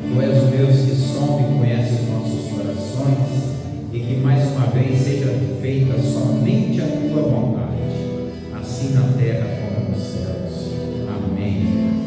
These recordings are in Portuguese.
Tu és o Deus que sonda e conhece os nossos corações, e que mais uma vez seja feita somente a tua vontade, assim na terra como nos céus. Amém.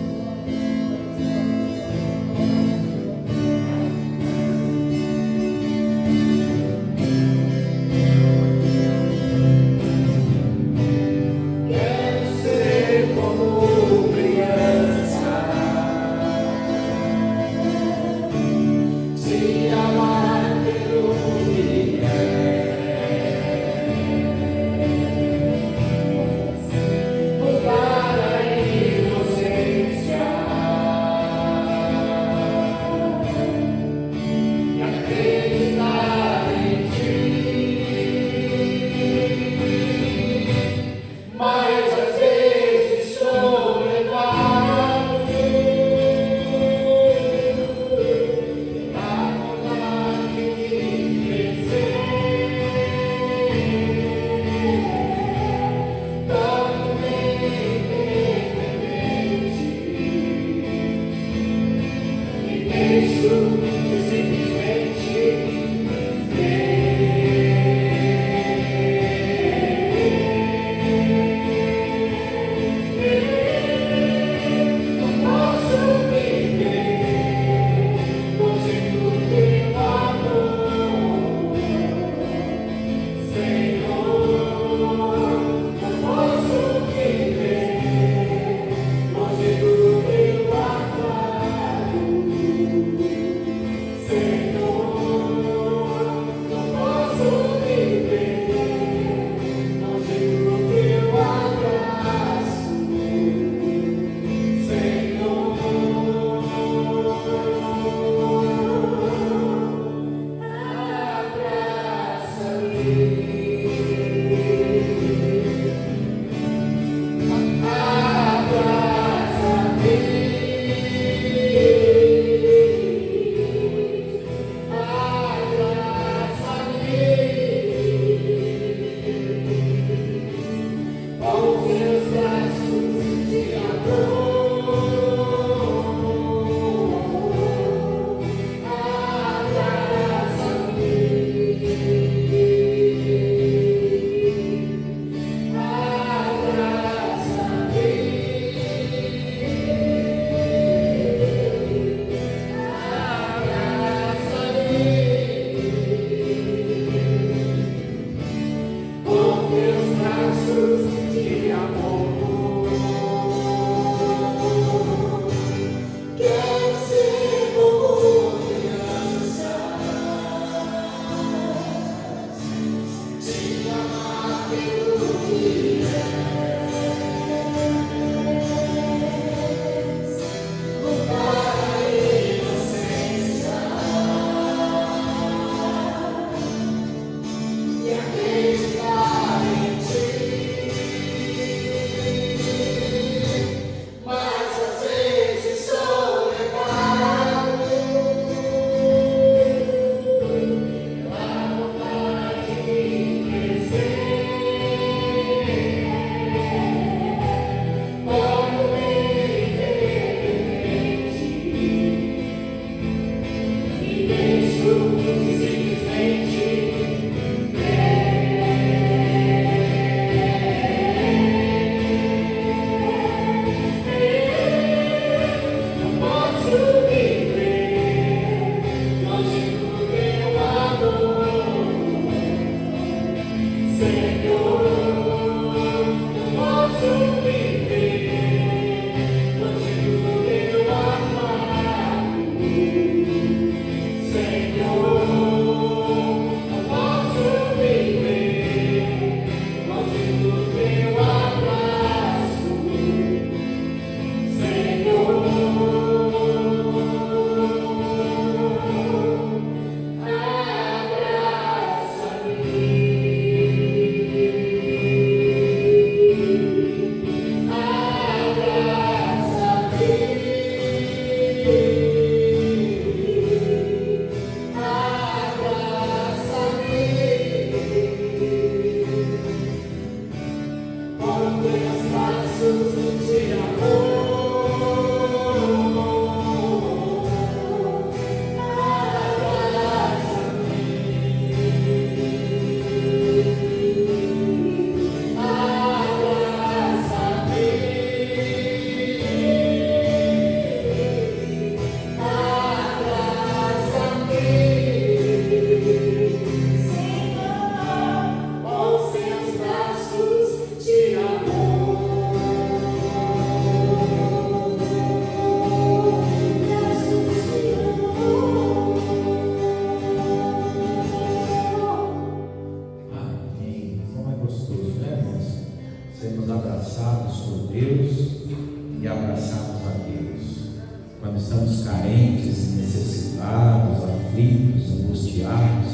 nós estamos carentes, necessitados, aflitos, angustiados,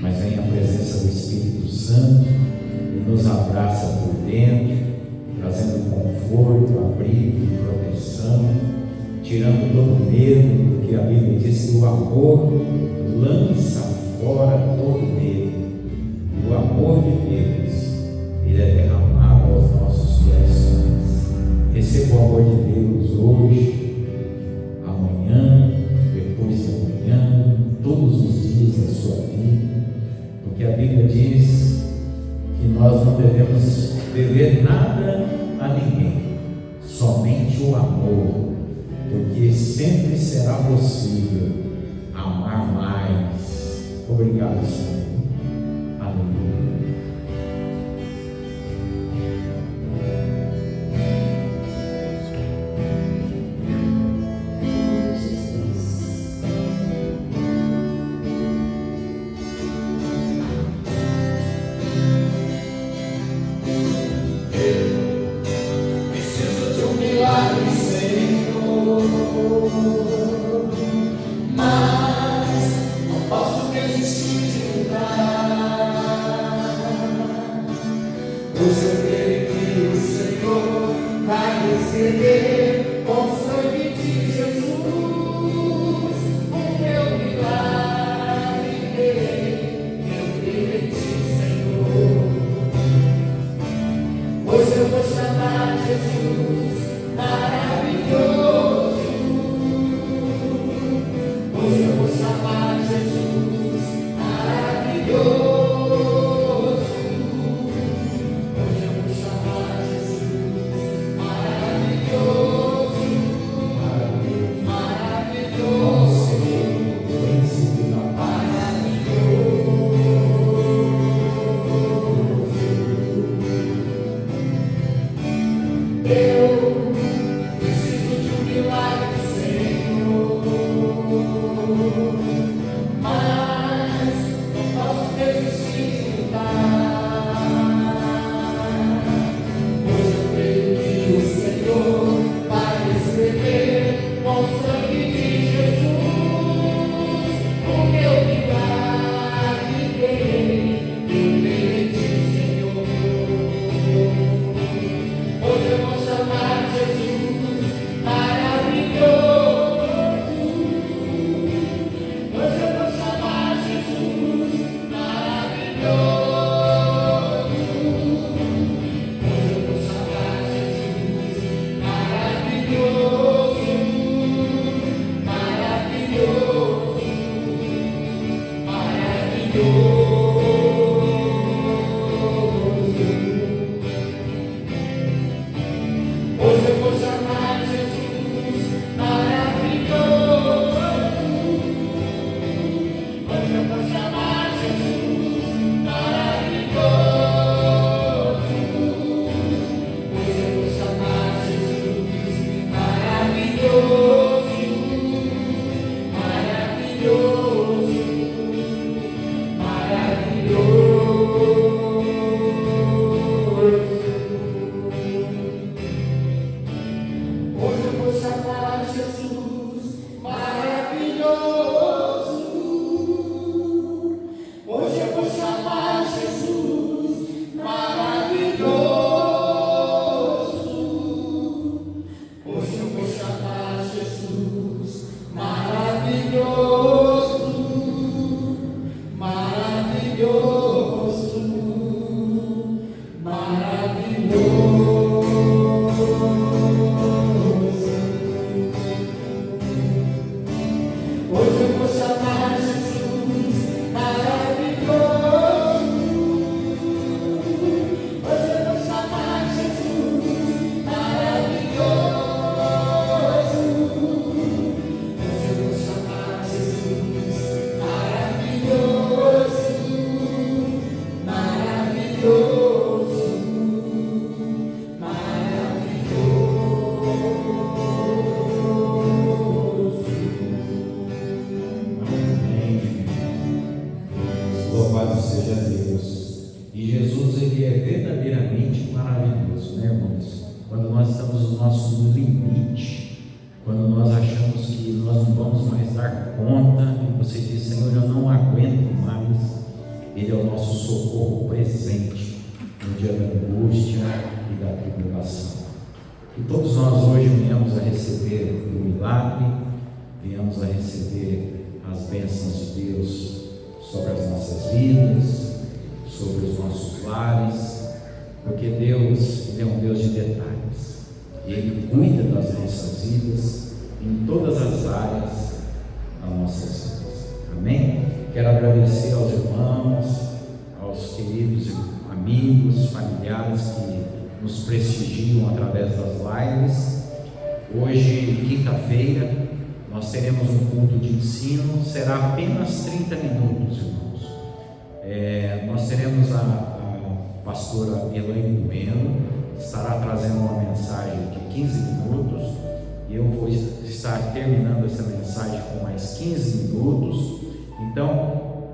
mas vem a presença do Espírito Santo e nos abraça por dentro, trazendo conforto, abrigo, proteção, tirando todo medo, porque a Bíblia diz que o amor lança fora todo medo. O amor de Deus, ele é derramado aos nossos corações. Receba o amor de Deus hoje, amanhã, depois de amanhã, todos os dias da sua vida, porque a Bíblia diz que nós não devemos dever nada a ninguém, somente o amor, porque sempre será possível amar mais. Obrigado, Senhor. Aleluia. Louvado seja Deus. E Jesus, ele é verdadeiramente maravilhoso, né, irmãos? Quando nós estamos no nosso limite, quando nós achamos que nós não vamos mais dar conta, e você diz: Senhor, eu não aguento mais. Ele é o nosso socorro presente no dia da angústia e da tribulação. E todos nós hoje viemos a receber o milagre, viemos a receber as bênçãos de Deus sobre as nossas vidas, sobre os nossos lares, porque Deus, Ele é um Deus de detalhes, e Ele cuida das nossas vidas em todas as áreas das nossas vidas. Amém? Quero agradecer aos irmãos, aos queridos amigos, familiares que nos prestigiam através das lives. Hoje, quinta-feira, nós teremos um culto de ensino, será apenas 30 minutos, irmãos. Nós teremos a pastora Elaine Bueno, estará trazendo uma mensagem de 15 minutos, e eu vou estar terminando essa mensagem com mais 15 minutos. Então,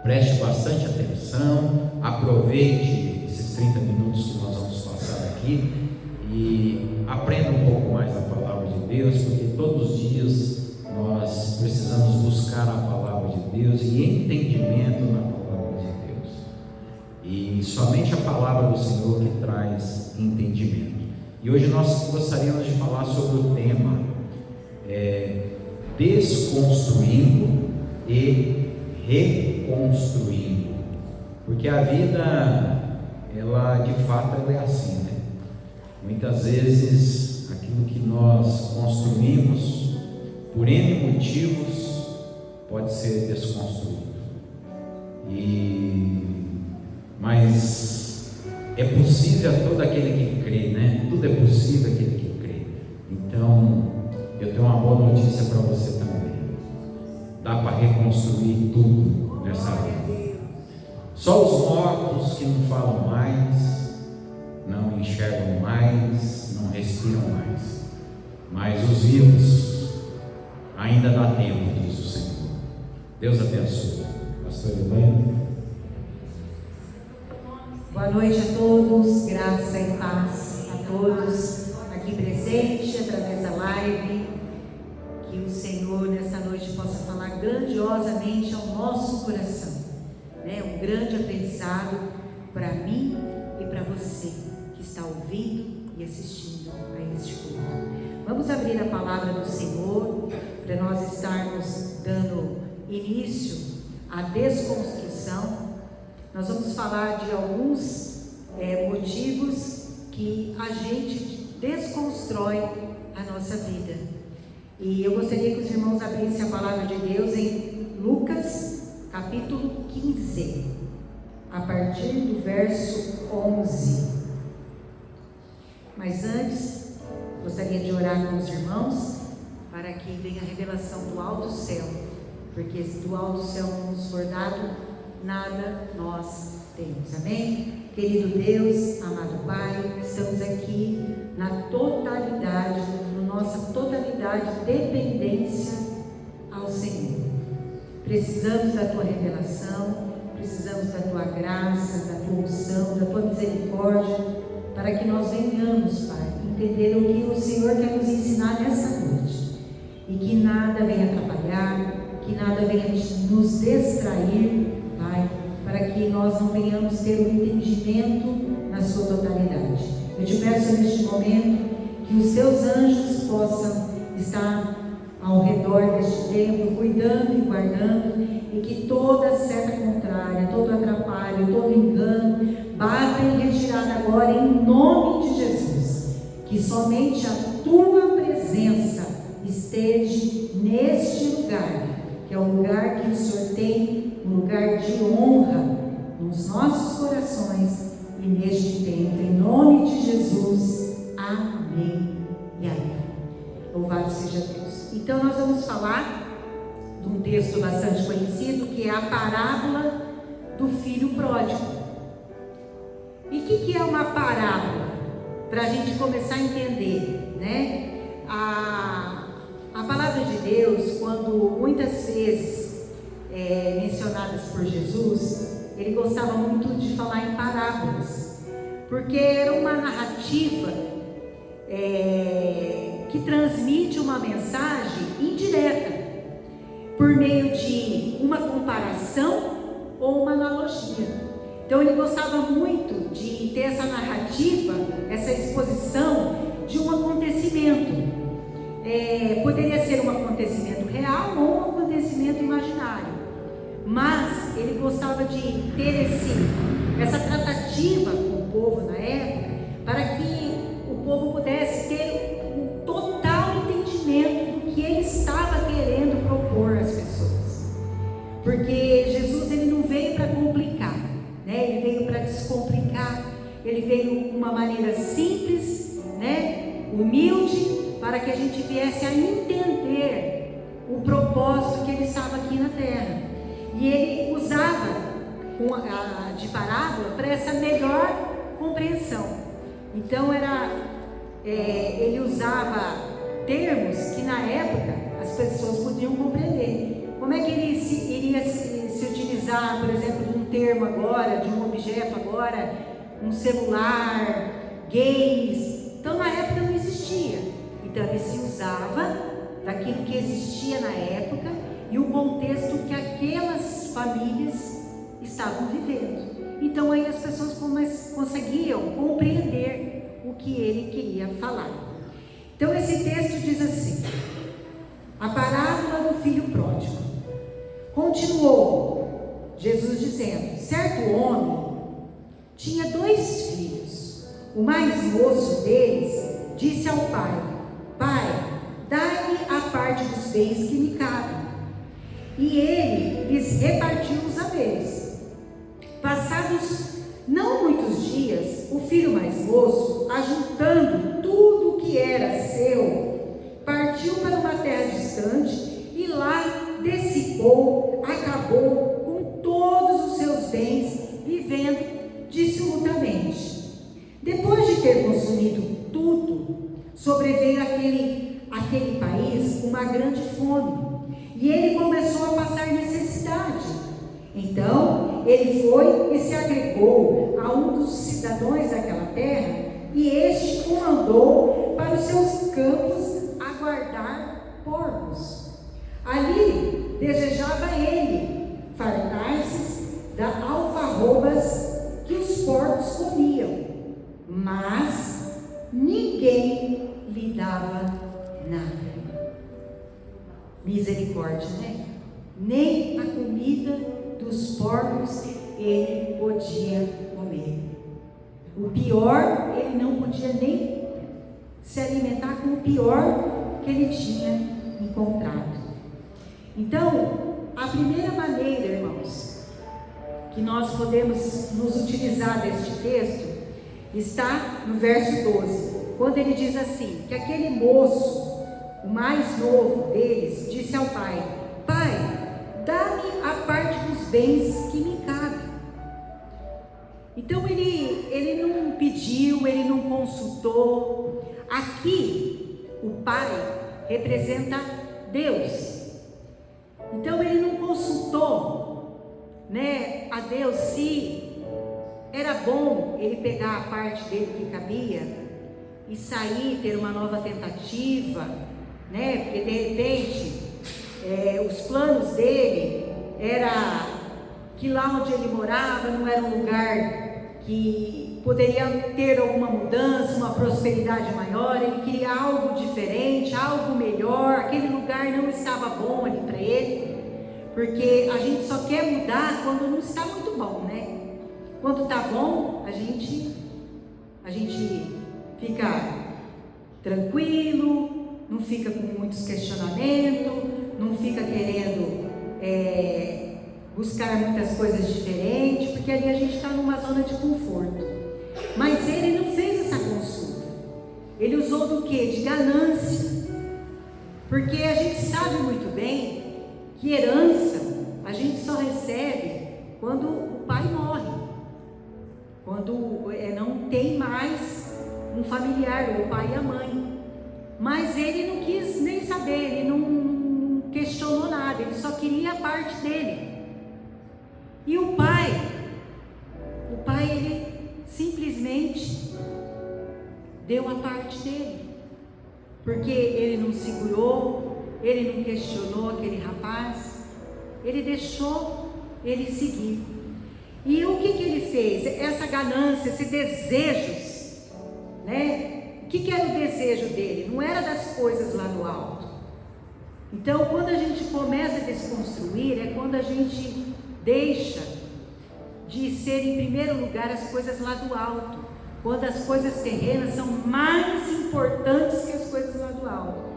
preste bastante atenção, aproveite esses 30 minutos que nós vamos passar aqui e aprenda um pouco mais a palavra de Deus, porque todos os dias nós precisamos buscar a palavra de Deus e entendimento na palavra de Deus, e somente a palavra do Senhor que traz entendimento. E hoje nós gostaríamos de falar sobre o tema desconstruindo e reconstruindo, porque a vida, ela de fato ela é assim, né? Muitas vezes aquilo que nós construímos por N motivos pode ser desconstruído, mas é possível a todo aquele que crê, né? Tudo é possível àquele que crê. Então eu tenho uma boa notícia para você também: dá para reconstruir tudo nessa vida. Só os mortos que não falam mais, não enxergam mais, não respiram mais, mas os vivos ainda dá tempo, diz o Senhor. Deus abençoe. Pastor Elaine. Boa noite a todos, graça e paz a todos aqui presentes através da live. Que o Senhor nesta noite possa falar grandiosamente ao nosso coração, né? Um grande aprendizado para mim e para você que está ouvindo e assistindo a este culto. Vamos abrir a palavra do Senhor para nós estarmos dando início à desconstrução. Nós vamos falar de alguns motivos que a gente desconstrói a nossa vida. E eu gostaria que os irmãos abrissem a palavra de Deus em Lucas, capítulo 15, a partir do verso 11. Mas antes, gostaria de orar com os irmãos para que venha a revelação do alto céu, porque se do alto céu não nos for dado, nada nós temos. Amém? Querido Deus, amado Pai, estamos aqui na totalidade, nossa totalidade de dependência ao Senhor. Precisamos da Tua revelação, precisamos da Tua graça, da Tua unção, da Tua misericórdia, para que nós venhamos, Pai, entender o que o Senhor quer nos ensinar nessa noite, e que nada venha atrapalhar, que nada venha nos distrair, Pai, para que nós não venhamos ter o entendimento na sua totalidade. Eu te peço neste momento que os teus anjos possam estar ao redor deste templo, cuidando e guardando, e que toda seta contrária, todo atrapalho, todo engano, bata em retirada agora em nome de Jesus. Que somente a tua presença esteja neste lugar, que é o lugar que o Senhor tem, um lugar de honra nos nossos corações e neste tempo, em nome de Jesus. Amém e amém. Louvado seja Deus. Então nós vamos falar de um texto bastante conhecido, que é a parábola do filho pródigo. E o que é uma parábola? Para a gente começar a entender, né? A palavra de Deus, quando muitas vezes mencionadas por Jesus, ele gostava muito de falar em parábolas, porque era uma narrativa que transmite uma mensagem indireta. por meio de uma comparação ou uma analogia. Então ele gostava muito de ter essa narrativa, essa exposição de um acontecimento. Poderia ser um acontecimento real ou um acontecimento imaginário, mas ele gostava de ter essa tratativa com o povo na época, para que o povo pudesse ter um total entendimento do que ele estava querendo propor às pessoas. Porque Jesus, ele não veio para complicar, né? Ele veio para descomplicar. Ele veio de uma maneira simples, né? Humilde, para que a gente viesse a entender o propósito que ele estava aqui na terra. E ele usava de parábola para essa melhor compreensão. Então ele usava termos que na época as pessoas podiam compreender. Como é que ele iria se utilizar, por exemplo, de um termo agora, de um objeto agora, um celular, games? Então na época não existia. Então ele se usava daquilo que existia na época e o contexto que aquelas famílias estavam vivendo. Então aí as pessoas conseguiam compreender o que ele queria falar. Então esse texto diz assim: a parábola do filho pródigo. Continuou Jesus dizendo: certo homem tinha 2 filhos. O mais moço deles disse ao pai: Pai, dai-me a parte dos bens que me cabem. E ele lhes repartiu os haveres. Passados não muitos dias, o filho mais moço, ajuntando tudo o que era seu, partiu para uma terra distante e lá dissipou, acabou com todos os seus bens, vivendo dissolutamente. Depois de ter consumido tudo, sobreveio àquele país uma grande fome, e ele começou a passar necessidade. Então ele foi e se agregou a um dos cidadãos daquela terra, e este o mandou para os seus campos a guardar porcos. Ali desejava ele fartar-se das alfarrobas que os porcos comiam, mas ninguém lhe dava nada. Misericórdia, né? Nem a comida dos porcos ele podia comer. O pior, ele não podia nem se alimentar com o pior que ele tinha encontrado. Então, a primeira maneira, irmãos, que nós podemos nos utilizar deste texto está no verso 12, quando ele diz assim, que aquele moço, o mais novo deles, disse ao pai: Pai, dá-me a parte dos bens que me cabem. Então ele não pediu, ele não consultou. Aqui o pai representa Deus. Então ele não consultou, né, a Deus se era bom ele pegar a parte dele que cabia e sair, ter uma nova tentativa, né? Porque de repente os planos dele era que lá onde ele morava não era um lugar que poderia ter alguma mudança, uma prosperidade maior. Ele queria algo diferente, algo melhor. Aquele lugar não estava bom ali para ele, porque a gente só quer mudar quando não está muito bom, né? Quando está bom, a gente fica tranquilo, não fica com muitos questionamentos, não fica querendo buscar muitas coisas diferentes, porque ali a gente está numa zona de conforto. Mas ele não fez essa consulta. Ele usou do quê? De ganância. Porque a gente sabe muito bem que herança a gente só recebe quando o pai morre, quando não tem mais um familiar, o pai e a mãe. Mas ele não quis nem saber, ele não questionou nada, ele só queria a parte dele. E o pai ele simplesmente deu a parte dele, porque ele não segurou, ele não questionou aquele rapaz, ele deixou ele seguir. E o que ele fez? Essa ganância, esses desejos, né? O que era o desejo dele? Não era das coisas lá do alto. Então, quando a gente começa a desconstruir, é quando a gente deixa de ser em primeiro lugar as coisas lá do alto, quando as coisas terrenas são mais importantes que as coisas lá do alto.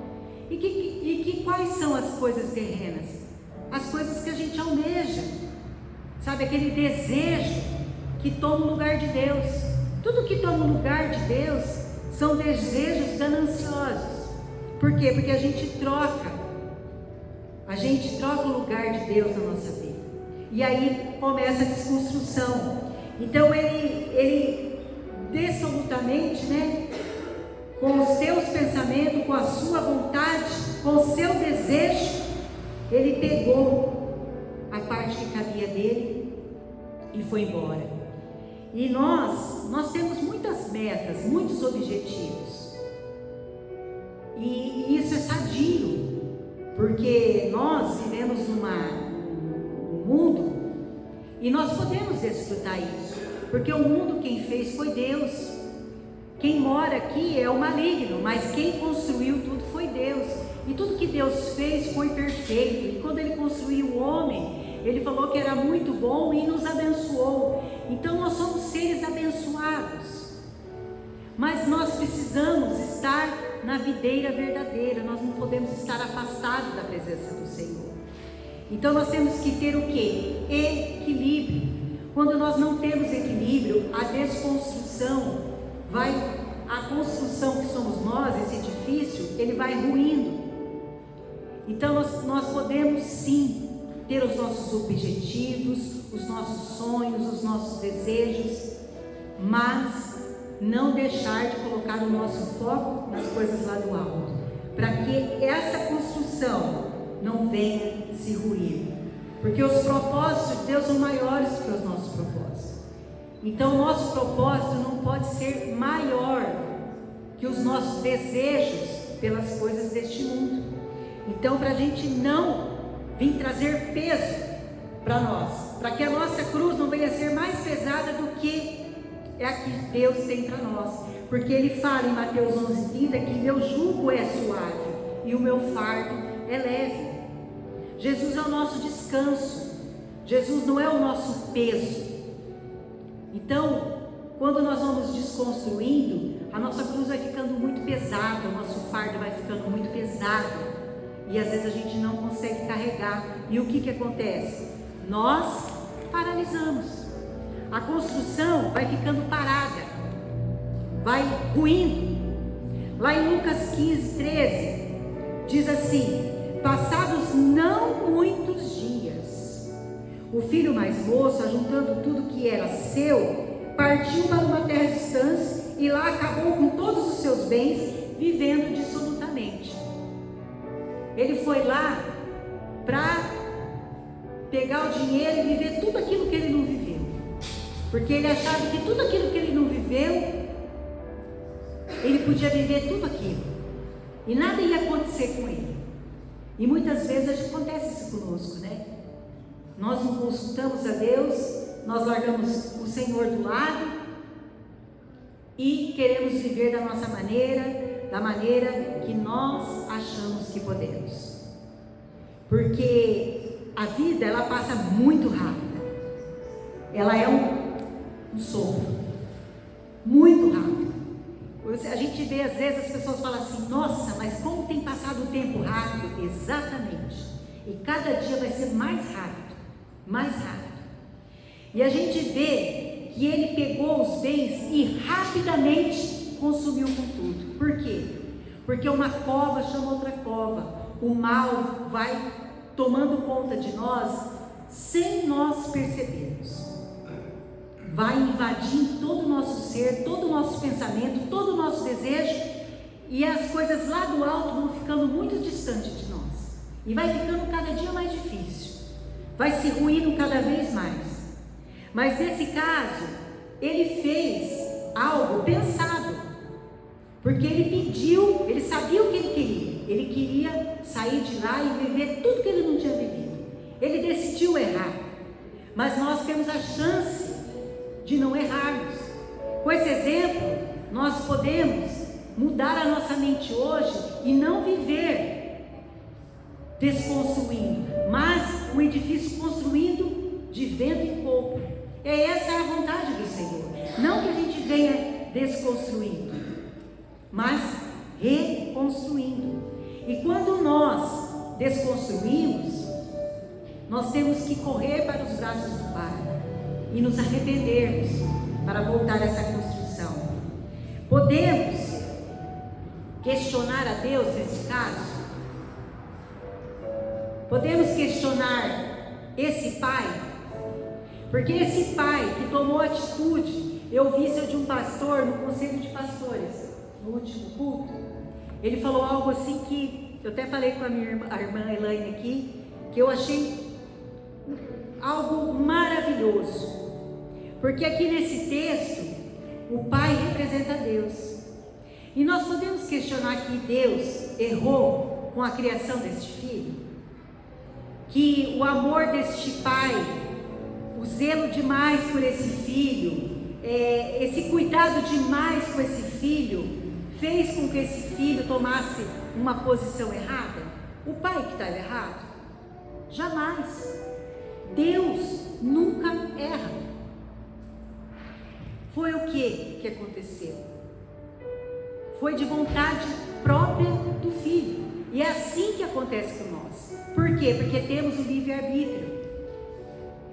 E quais são as coisas terrenas? As coisas que a gente almeja, sabe, aquele desejo que toma o lugar de Deus. Tudo que toma o lugar de Deus são desejos gananciosos. Por quê? Porque a gente troca o lugar de Deus na nossa vida. E aí começa a desconstrução. Então ele dessolutamente, né, com os seus pensamentos, com a sua vontade, com o seu desejo, ele pegou a parte que cabia dele e foi embora. E nós temos muitas metas, muitos objetivos. E isso é sadio, porque nós vivemos num mundo e nós podemos desfrutar isso, porque o mundo quem fez foi Deus. Quem mora aqui é o maligno, mas quem construiu tudo foi Deus. E tudo que Deus fez foi perfeito. E quando Ele construiu o homem, Ele falou que era muito bom e nos abençoou. Então nós somos seres abençoados. Mas nós precisamos estar na videira verdadeira. Nós não podemos estar afastados da presença do Senhor. Então nós temos que ter o quê? Equilíbrio. Quando nós não temos equilíbrio, a desconstrução a construção que somos nós, esse edifício, ele vai ruindo. Então nós podemos sim ter os nossos objetivos, os nossos sonhos, os nossos desejos, mas não deixar de colocar o nosso foco nas coisas lá do alto, para que essa construção não venha se ruir, porque os propósitos de Deus são maiores do que os nossos propósitos. Então, o nosso propósito não pode ser maior que os nossos desejos pelas coisas deste mundo. Então, para a gente não vir trazer peso para nós, para que a nossa cruz não venha ser mais pesada do que é a que Deus tem para nós. Porque Ele fala em Mateus 11:30 que meu jugo é suave e o meu fardo é leve. Jesus é o nosso descanso. Jesus não é o nosso peso. Então, quando nós vamos desconstruindo, a nossa cruz vai ficando muito pesada, o nosso fardo vai ficando muito pesado, e às vezes a gente não consegue carregar. E o que acontece? Nós paralisamos. A construção vai ficando parada, vai ruindo. Lá em Lucas 15:13 diz assim: passados não muitos dias, o filho mais moço, ajuntando tudo que era seu, partiu para uma terra distante e lá acabou com todos os seus bens, vivendo dissolutamente. Ele foi lá para pegar o dinheiro e viver tudo aquilo que ele não viveu, porque ele achava que tudo aquilo que ele não viveu, ele podia viver tudo aquilo e nada ia acontecer com ele. E muitas vezes acontece isso conosco, né? Nós não consultamos a Deus, nós largamos o Senhor do lado e queremos viver da nossa maneira, da maneira que nós achamos que podemos. Porque a vida, ela passa muito rápida. Ela é um sopro, muito rápido. A gente vê às vezes as pessoas falam assim: nossa, mas como tem passado o tempo rápido. Exatamente. E cada dia vai ser mais rápido, mais rápido. E a gente vê que ele pegou os bens e rapidamente consumiu com tudo. Por quê? Porque uma cova chama outra cova. O mal vai tomando conta de nós sem nós percebermos. Vai invadindo todo o nosso ser, todo o nosso pensamento, todo o nosso desejo, e as coisas lá do alto vão ficando muito distantes de nós. E vai ficando cada dia mais difícil. Vai se ruindo cada vez mais. Mas nesse caso, ele fez algo pensado. Porque ele pediu, ele sabia o que ele queria. Ele queria sair de lá e viver tudo que ele não tinha vivido. Ele decidiu errar, mas nós temos a chance de não errarmos. Com esse exemplo, nós podemos mudar a nossa mente hoje e não viver desconstruindo, mas um edifício construindo de vento em popa. Essa é a vontade do Senhor. Não que a gente venha desconstruindo, mas reconstruindo. E quando nós desconstruímos, nós temos que correr para os braços do Pai e nos arrependermos para voltar a essa construção. Podemos questionar a Deus nesse caso? Podemos questionar esse pai? Porque esse pai que tomou atitude, eu vi isso de um pastor no conselho de pastores, no último culto. Ele falou algo assim que eu até falei com a irmã Elaine aqui, que eu achei algo maravilhoso. Porque aqui nesse texto, o pai representa Deus. E nós podemos questionar que Deus errou com a criação deste filho? Que o amor deste pai, o zelo demais por esse filho, esse cuidado demais com esse filho, fez com que esse filho tomasse uma posição errada? O pai que estava errado? Jamais. Deus nunca erra. Foi o que aconteceu? Foi de vontade própria do filho. E é assim que acontece com nós. Por quê? Porque temos o livre-arbítrio.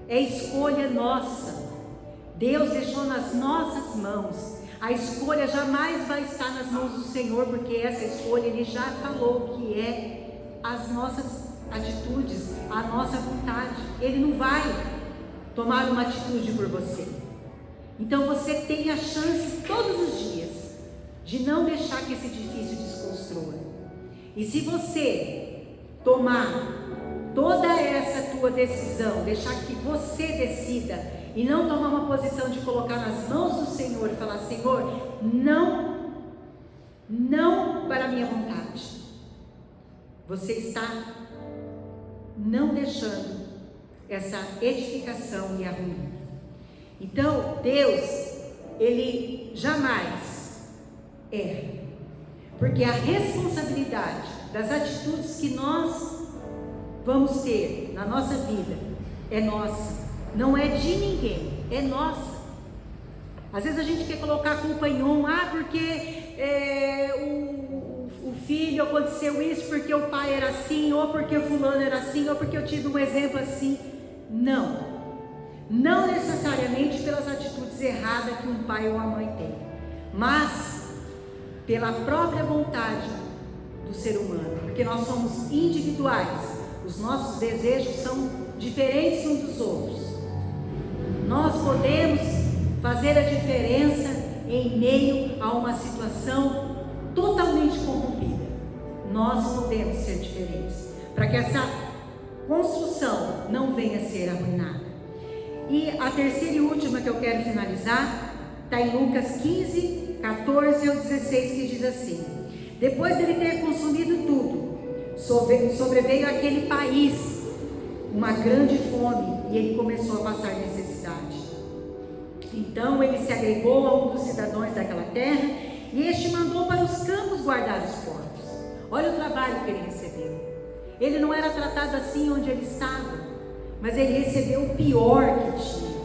É escolha nossa. Deus deixou nas nossas mãos. A escolha jamais vai estar nas mãos do Senhor, porque essa escolha Ele já falou que é as nossas atitudes, a nossa vontade. Ele não vai tomar uma atitude por você. Então você tem a chance todos os dias de não deixar que esse edifício desconstrua. E se você tomar toda essa tua decisão, deixar que você decida e não tomar uma posição de colocar nas mãos do Senhor e falar: Senhor, não para a minha vontade, você está não deixando essa edificação e a ruína. Então Deus, Ele jamais erra, porque a responsabilidade das atitudes que nós vamos ter na nossa vida é nossa, não é de ninguém, é nossa. Às vezes a gente quer colocar a culpa em porque o filho aconteceu isso, porque o pai era assim, ou porque o fulano era assim, ou porque eu tive um exemplo assim. Não necessariamente pelas atitudes erradas que um pai ou uma mãe tem, mas pela própria vontade do ser humano, porque nós somos individuais, os nossos desejos são diferentes uns dos outros. Nós podemos fazer a diferença em meio a uma situação totalmente corrompida. Nós podemos ser diferentes, para que essa construção não venha a ser arruinada. E a terceira e última que eu quero finalizar está em Lucas 15, 14 ao 16, que diz assim: depois dele ter consumido tudo, sobreveio àquele país uma grande fome, e ele começou a passar necessidade. Então ele se agregou a um dos cidadãos daquela terra, e este mandou para os campos guardar os porcos. Olha o trabalho que ele recebeu. Ele não era tratado assim onde ele estava, mas ele recebeu o pior que tinha.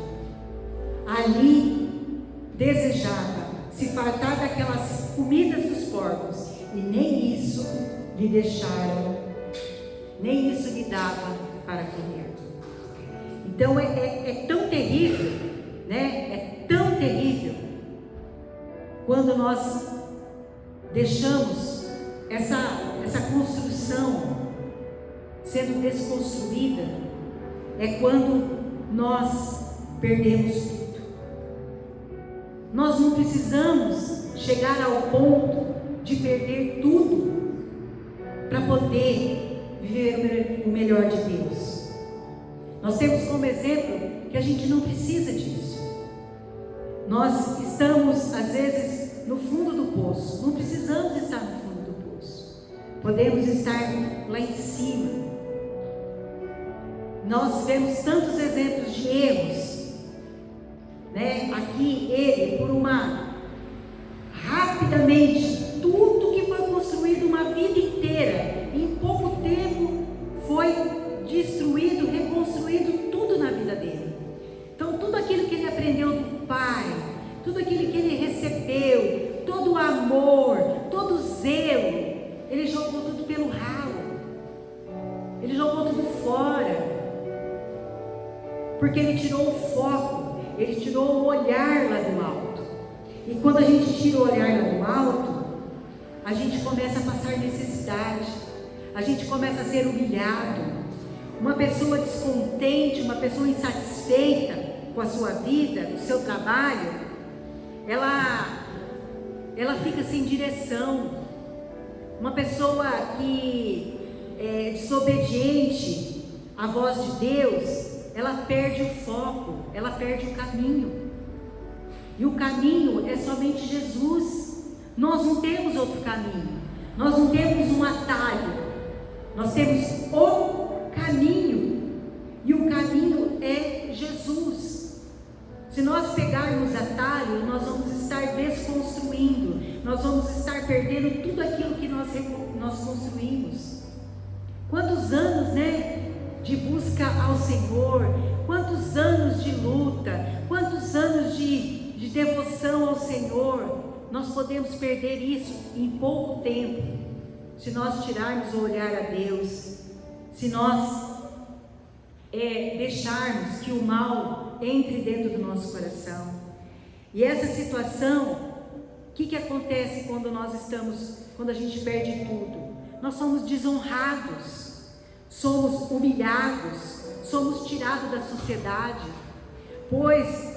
Ali desejava se fartar daquelas comidas dos porcos, e nem isso lhe deixaram, nem isso lhe dava para comer. Então é tão terrível, né? É tão terrível quando nós deixamos essa construção sendo desconstruída. É quando nós perdemos tudo. Nós não precisamos chegar ao ponto de perder tudo para poder viver o melhor de Deus. Nós temos como exemplo que a gente não precisa disso. Nós estamos às vezes no fundo do poço. Não precisamos estar no fundo do poço. Podemos estar lá em cima. Nós vemos tantos exemplos de erros, né? Aqui ele, rapidamente, tudo que foi construído uma vida inteira, em pouco tempo foi destruído, reconstruído tudo na vida dele. Então tudo aquilo que ele aprendeu do pai, tudo aquilo que ele recebeu, todo o amor, todo o zelo, ele jogou tudo pelo ralo, ele jogou tudo fora, porque ele tirou o foco, ele tirou o olhar lá do alto. E quando a gente tira o olhar lá do alto, a gente começa a passar necessidade, a gente começa a ser humilhado. Uma pessoa descontente, uma pessoa insatisfeita com a sua vida, com o seu trabalho, ela fica sem direção. Uma pessoa que é desobediente à voz de Deus, ela perde o foco, ela perde o caminho. E o caminho é somente Jesus. Nós não temos outro caminho, nós não temos um atalho, nós temos o caminho, e o caminho é Jesus. Se nós pegarmos atalho, nós vamos estar desconstruindo, nós vamos estar perdendo tudo aquilo que nós construímos. Quantos anos, né, de busca ao Senhor, quantos anos de luta, quantos anos de devoção ao Senhor, nós podemos perder isso em pouco tempo, se nós tirarmos o olhar a Deus, se nós deixarmos que o mal entre dentro do nosso coração. E essa situação, o que acontece quando a gente perde tudo? Nós somos desonrados, somos humilhados, somos tirados da sociedade, pois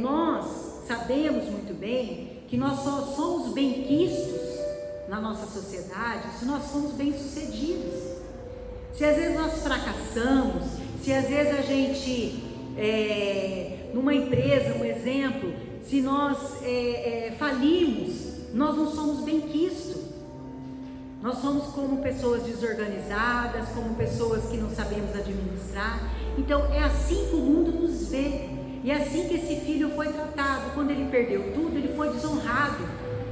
nós sabemos muito bem que nós só somos bem-quistos na nossa sociedade se nós somos bem-sucedidos. Se às vezes nós fracassamos, se às vezes a gente, numa empresa, um exemplo, se nós falimos, nós não somos bem-quistos. Nós somos como pessoas desorganizadas, como pessoas que não sabemos administrar. Então é assim que o mundo nos vê. E é assim que esse filho foi tratado. Quando ele perdeu tudo, ele foi desonrado.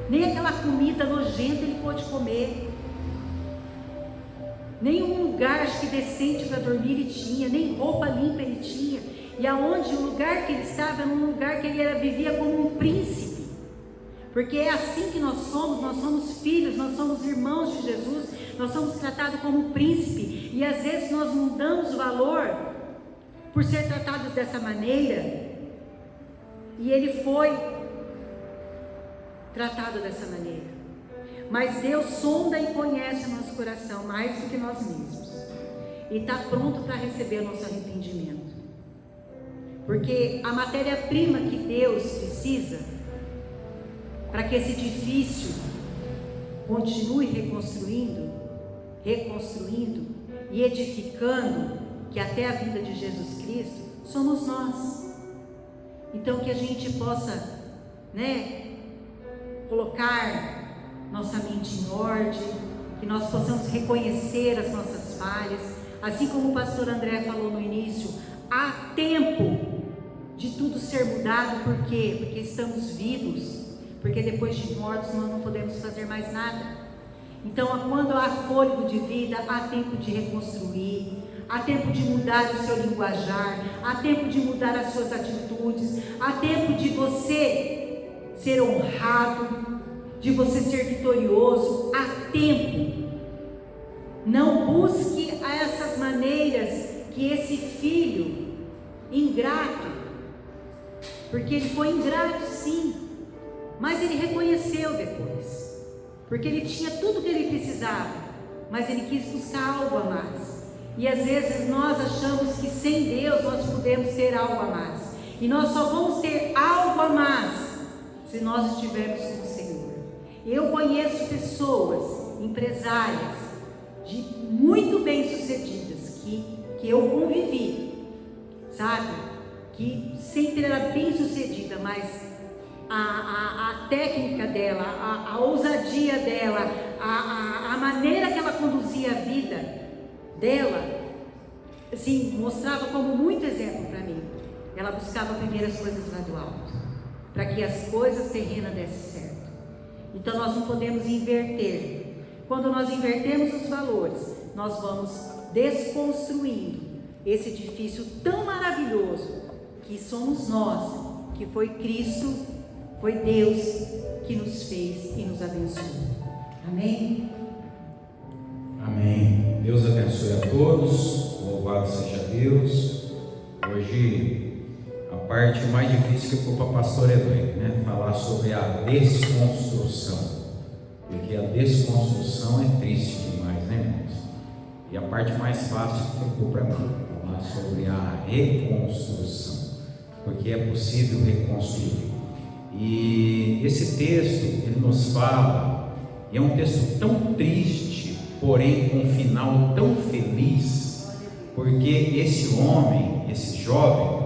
Nem aquela comida nojenta ele pôde comer. Nenhum lugar decente para dormir ele tinha, nem roupa limpa ele tinha. E aonde o lugar que ele estava era um lugar que ele vivia como um príncipe. Porque é assim que nós somos filhos, nós somos irmãos de Jesus, nós somos tratados como príncipe. E às vezes nós não damos valor por ser tratados dessa maneira, e ele foi tratado dessa maneira. Mas Deus sonda e conhece o nosso coração mais do que nós mesmos, e está pronto para receber o nosso arrependimento, porque a matéria-prima que Deus precisa para que esse edifício continue reconstruindo e edificando, que até a vinda de Jesus Cristo, somos nós. Então que a gente possa, colocar nossa mente em ordem, que nós possamos reconhecer as nossas falhas, assim como o pastor André falou no início, há tempo de tudo ser mudado. Por quê? Porque estamos vivos, porque depois de mortos nós não podemos fazer mais nada. Então quando há fôlego de vida, há tempo de reconstruir, há tempo de mudar o seu linguajar, há tempo de mudar as suas atitudes, há tempo de você ser honrado, de você ser vitorioso, há tempo. Não busque essas maneiras que esse filho ingrato, porque ele foi ingrato sim, mas ele reconheceu depois, porque ele tinha tudo o que ele precisava, mas ele quis buscar algo a mais. E às vezes nós achamos que sem Deus nós podemos ter algo a mais, e nós só vamos ter algo a mais se nós estivermos com o Senhor. Eu conheço pessoas, empresárias, muito bem sucedidas, que eu convivi, sabe, que sempre era bem sucedida, mas a técnica dela, a ousadia dela, a maneira que ela conduzia a vida dela, assim, mostrava como muito exemplo para mim. Ela buscava primeiro as coisas lá do alto, para que as coisas terrenas dessem certo. Então nós não podemos inverter. Quando nós invertemos os valores, nós vamos desconstruindo esse edifício tão maravilhoso que somos nós, que foi Cristo, foi Deus que nos fez e nos abençoou. Amém? Amém. Deus abençoe a todos, louvado seja Deus. Hoje a parte mais difícil que foi para a pastora Elaine, né? Falar sobre a desconstrução, porque a desconstrução é triste demais, né, irmãos? E a parte mais fácil ficou para mim, falar sobre a reconstrução, porque é possível reconstruir. E esse texto, ele nos fala, e é um texto tão triste, porém com um final tão feliz, porque esse homem, esse jovem,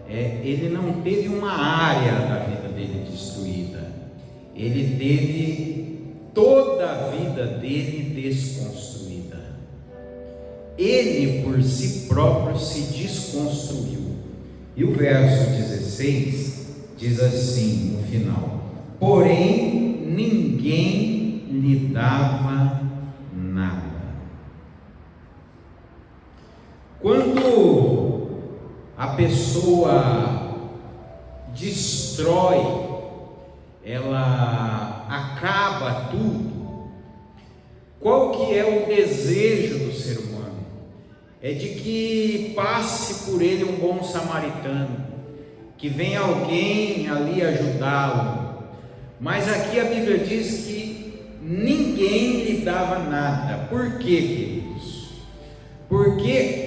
ele não teve uma área da vida dele destruída, ele teve toda a vida dele desconstruída. Ele por si próprio se desconstruiu. E o verso 16 diz assim no final: porém ninguém lhe dava nada. Quando a pessoa destrói, ela acaba tudo, qual que é o desejo do ser humano? É de que passe por ele um bom samaritano, que venha alguém ali ajudá-lo. Mas aqui a Bíblia diz que ninguém lhe dava nada. Por quê, queridos? Porque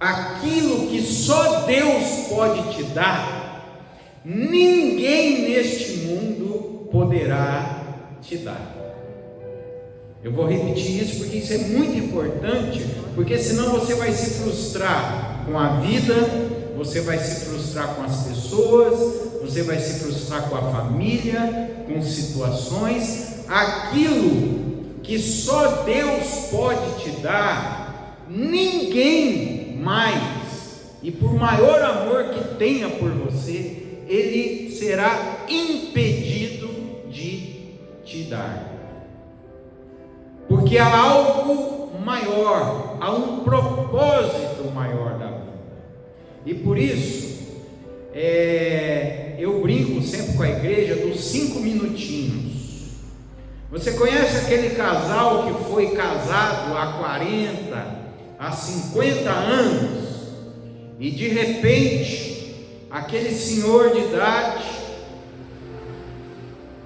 aquilo que só Deus pode te dar, ninguém neste mundo poderá te dar. Eu vou repetir isso porque isso é muito importante, porque senão você vai se frustrar com a vida, você vai se frustrar com as pessoas, você vai se frustrar com a família, com situações. Aquilo que só Deus pode te dar, ninguém mais, e por maior amor que tenha por você, ele será impedido de te dar. Porque há algo maior, há um propósito maior da vida. E por isso, eu brinco sempre com a igreja dos 5 minutinhos. Você conhece aquele casal que foi casado há 40, há 50 anos, e de repente, aquele senhor de idade,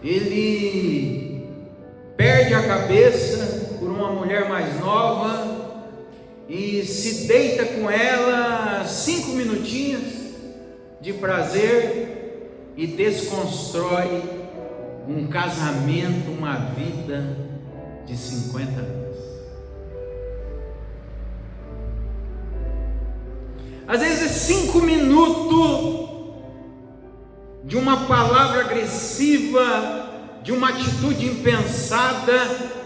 ele perde a cabeça por uma mulher mais nova e se deita com ela 5 minutinhos de prazer e desconstrói um casamento, uma vida de 50 anos. Às vezes 5 minutos de uma palavra agressiva, de uma atitude impensada,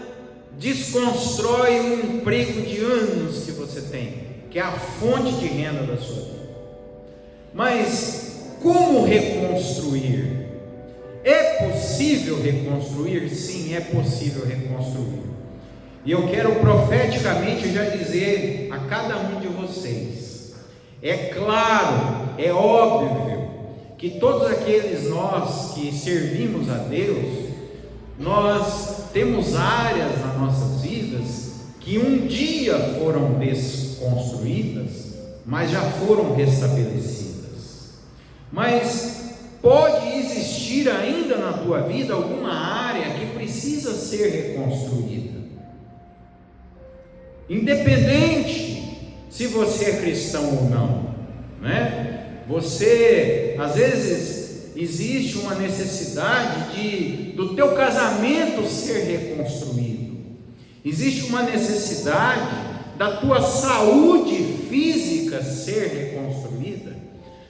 desconstrói um emprego de anos que você tem, que é a fonte de renda da sua vida. Mas como reconstruir? É possível reconstruir? Sim, é possível reconstruir. E eu quero profeticamente já dizer a cada um de vocês: é claro, é óbvio que todos aqueles nós que servimos a Deus, nós temos áreas nas nossas vidas que um dia foram desconstruídas, mas já foram restabelecidas. Mas pode existir ainda na tua vida alguma área que precisa ser reconstruída. Independente se você é cristão ou não, né? Você, às vezes, existe uma necessidade do teu casamento ser reconstruído. Existe uma necessidade da tua saúde física ser reconstruída,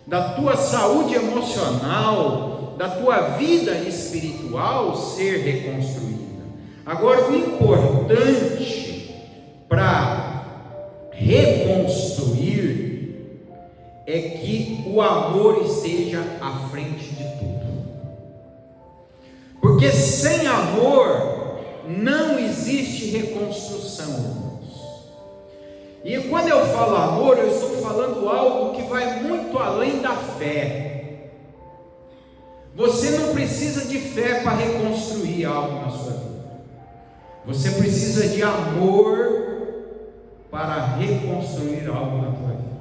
da tua saúde emocional, da tua vida espiritual ser reconstruída. Agora, o importante para reconstruir é que o amor esteja à frente de tudo. Porque sem amor não existe reconstrução, irmãos. E quando eu falo amor, eu estou falando algo que vai muito além da fé. Você não precisa de fé para reconstruir algo na sua vida. Você precisa de amor para reconstruir algo na tua vida.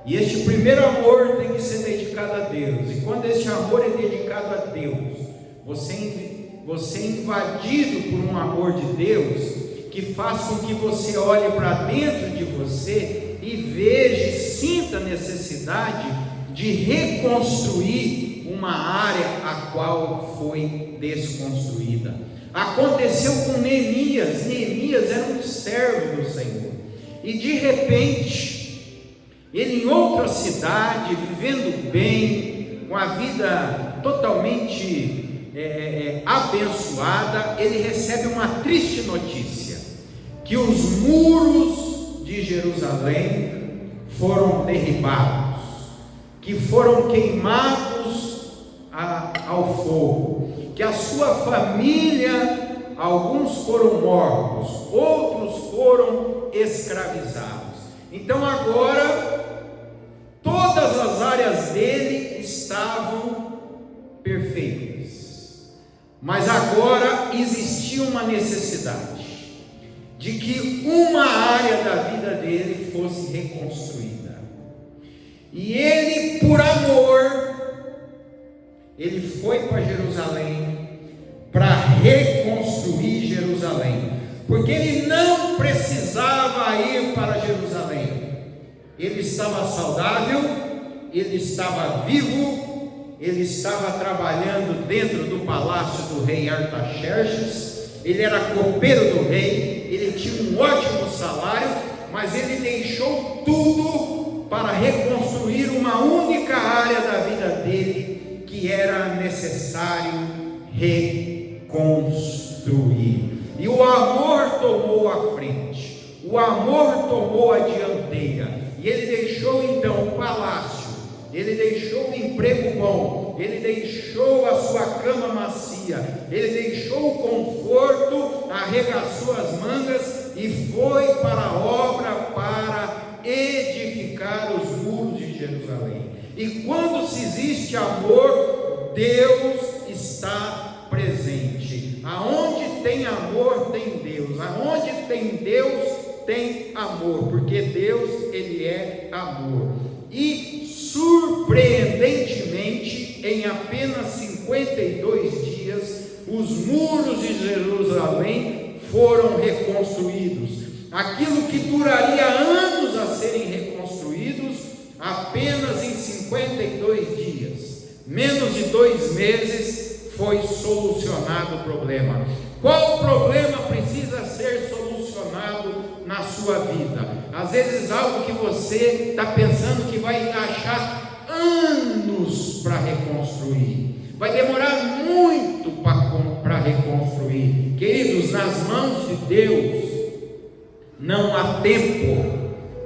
E este primeiro amor tem que ser dedicado a Deus. E quando este amor é dedicado a Deus, você é invadido por um amor de Deus, que faz com que você olhe para dentro de você e veja e sinta a necessidade de reconstruir uma área a qual foi desconstruída. Aconteceu com Neemias. Neemias era um servo do Senhor, e de repente, ele em outra cidade, vivendo bem, com a vida totalmente abençoada, ele recebe uma triste notícia, que os muros de Jerusalém foram derribados, que foram queimados ao fogo, que a sua família, alguns foram mortos, outros foram escravizados. Então agora todas as áreas dele estavam perfeitas, mas agora existia uma necessidade de que uma área da vida dele fosse reconstruída. E ele, por amor, ele foi para Jerusalém para reconstruir Jerusalém, porque ele não precisava ir para Jerusalém. Ele estava saudável, ele estava vivo, ele estava trabalhando dentro do palácio do rei Artaxerxes, ele era copeiro do rei, ele tinha um ótimo salário, mas ele deixou tudo para reconstruir uma única área da vida dele, que era necessário reconstruir. E o amor tomou a frente, o amor tomou a dianteira, e ele deixou então o palácio, ele deixou o emprego bom, ele deixou a sua cama macia, ele deixou o conforto, arregaçou as mangas e foi para a obra para edificar os muros de Jerusalém. E quando se existe amor, Deus está presente. Aonde tem amor, tem Deus. Aonde tem Deus, tem amor, porque Deus, Ele é amor. E surpreendentemente, em apenas 52 dias, os muros de Jerusalém foram reconstruídos. Aquilo que duraria anos a serem reconstruídos, apenas em 52 dias, menos de 2 meses, foi solucionado o problema. Qual problema precisa ser solucionado na sua vida? Às vezes algo que você está pensando que vai achar anos para reconstruir, vai demorar muito para reconstruir. Queridos, nas mãos de Deus não há tempo,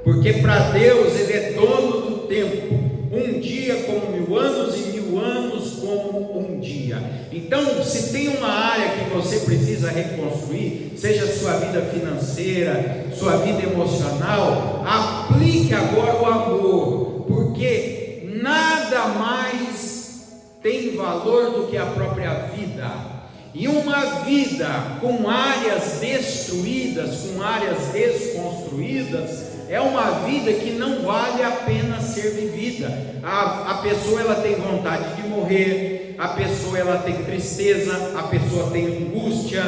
porque para Deus Ele é dono do tempo. Um dia como 1000 anos e 1000 anos como um dia. Então, se tem uma área que você precisa reconstruir, seja sua vida financeira, sua vida emocional, aplique agora o amor, porque nada mais tem valor do que a própria vida. E uma vida com áreas destruídas, com áreas desconstruídas, é uma vida que não vale a pena ser vivida. A pessoa ela tem vontade de morrer, a pessoa ela tem tristeza, a pessoa tem angústia,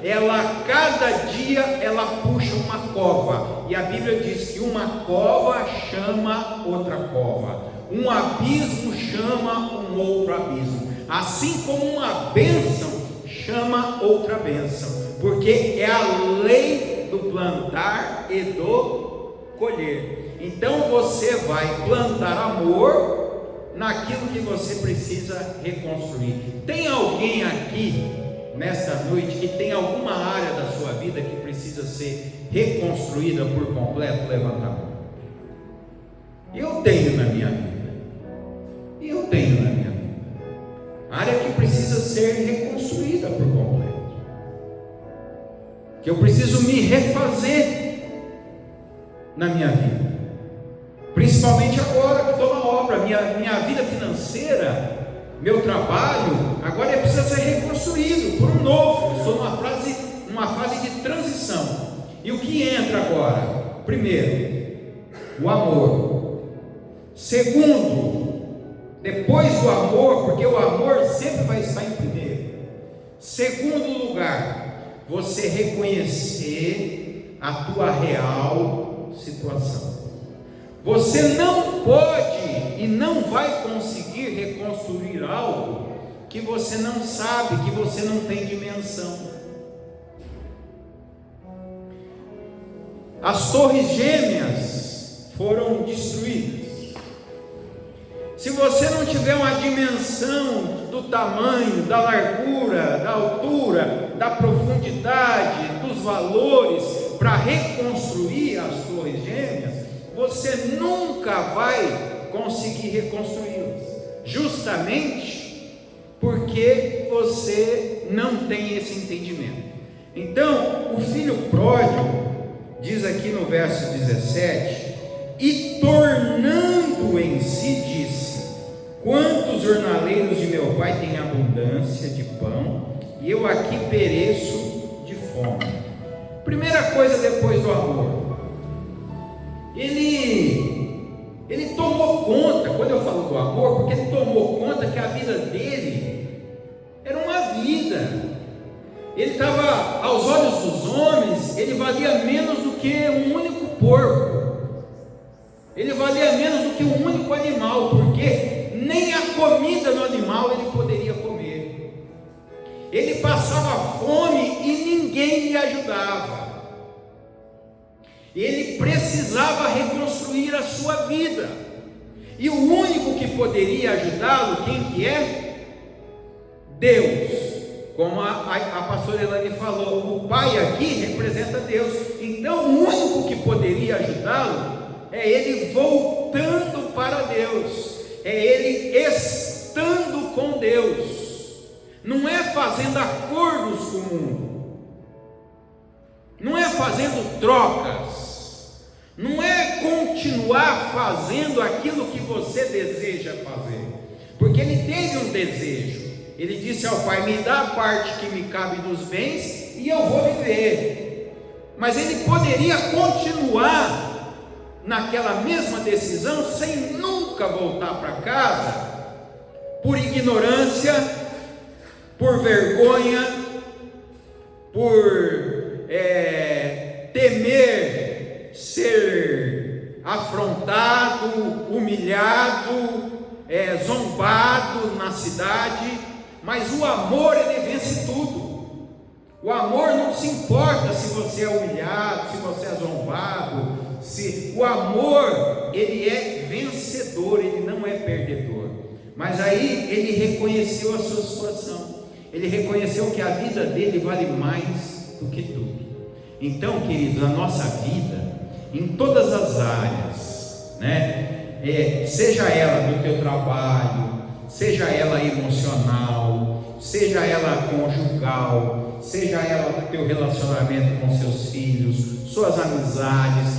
ela cada dia ela puxa uma cova, e a Bíblia diz que uma cova chama outra cova, um abismo chama um outro abismo, assim como uma bênção chama outra bênção, porque é a lei do plantar e do colher. Então você vai plantar amor naquilo que você precisa reconstruir. Tem alguém aqui nesta noite que tem alguma área da sua vida que precisa ser reconstruída por completo? Levanta a mão. Eu tenho na minha vida. Eu tenho na minha vida. Área que precisa ser reconstruída por completo. Que eu preciso me refazer na minha vida. Principalmente agora que estou na obra, minha vida financeira, meu trabalho, agora precisa ser reconstruído por um novo. Estou numa fase de transição. E o que entra agora? Primeiro, o amor. Segundo, depois do amor, porque o amor sempre vai estar em primeiro. Segundo lugar, você reconhecer a tua real situação. Você não pode e não vai conseguir reconstruir algo que você não sabe, que você não tem dimensão. As torres gêmeas foram destruídas. Se você não tiver uma dimensão do tamanho, da largura, da altura, da profundidade, dos valores para reconstruir as torres gêmeas, você nunca vai conseguir reconstruí-las, justamente porque você não tem esse entendimento. Então, o filho pródigo diz aqui no verso 17: e tornando em si disse: quantos jornaleiros de meu pai têm abundância de pão, e eu aqui pereço de fome. Primeira coisa depois do amor, ele tomou conta. Quando eu falo do amor, porque ele tomou conta que a vida dele era uma vida. Ele estava, aos olhos dos homens, ele valia menos do que um único porco, ele valia menos do que um único animal, porque nem a comida do animal ele poderia comer. Ele passava fome e ninguém lhe ajudava. Ele precisava reconstruir a sua vida, e o único que poderia ajudá-lo, quem que é? Deus. Como a pastora Elane falou, o pai aqui representa Deus. Então o único que poderia ajudá-lo é ele voltando para Deus, é ele estando com Deus. Não é fazendo acordos com o mundo, não é fazendo trocas, não é continuar fazendo aquilo que você deseja fazer, porque ele teve um desejo. Ele disse ao pai: me dá a parte que me cabe dos bens e eu vou viver. Mas ele poderia continuar naquela mesma decisão sem nunca voltar para casa, por ignorância, por vergonha, por temer ser afrontado, humilhado, zombado na cidade. Mas o amor, ele vence tudo. O amor não se importa se você é humilhado, se você é zombado. O amor, ele é vencedor, ele não é perdedor. Mas aí ele reconheceu a sua situação, ele reconheceu que a vida dele vale mais do que tudo. Então, queridos, a nossa vida, em todas as áreas, né? Seja ela do teu trabalho, seja ela emocional, seja ela conjugal, seja ela do teu relacionamento com seus filhos, suas amizades,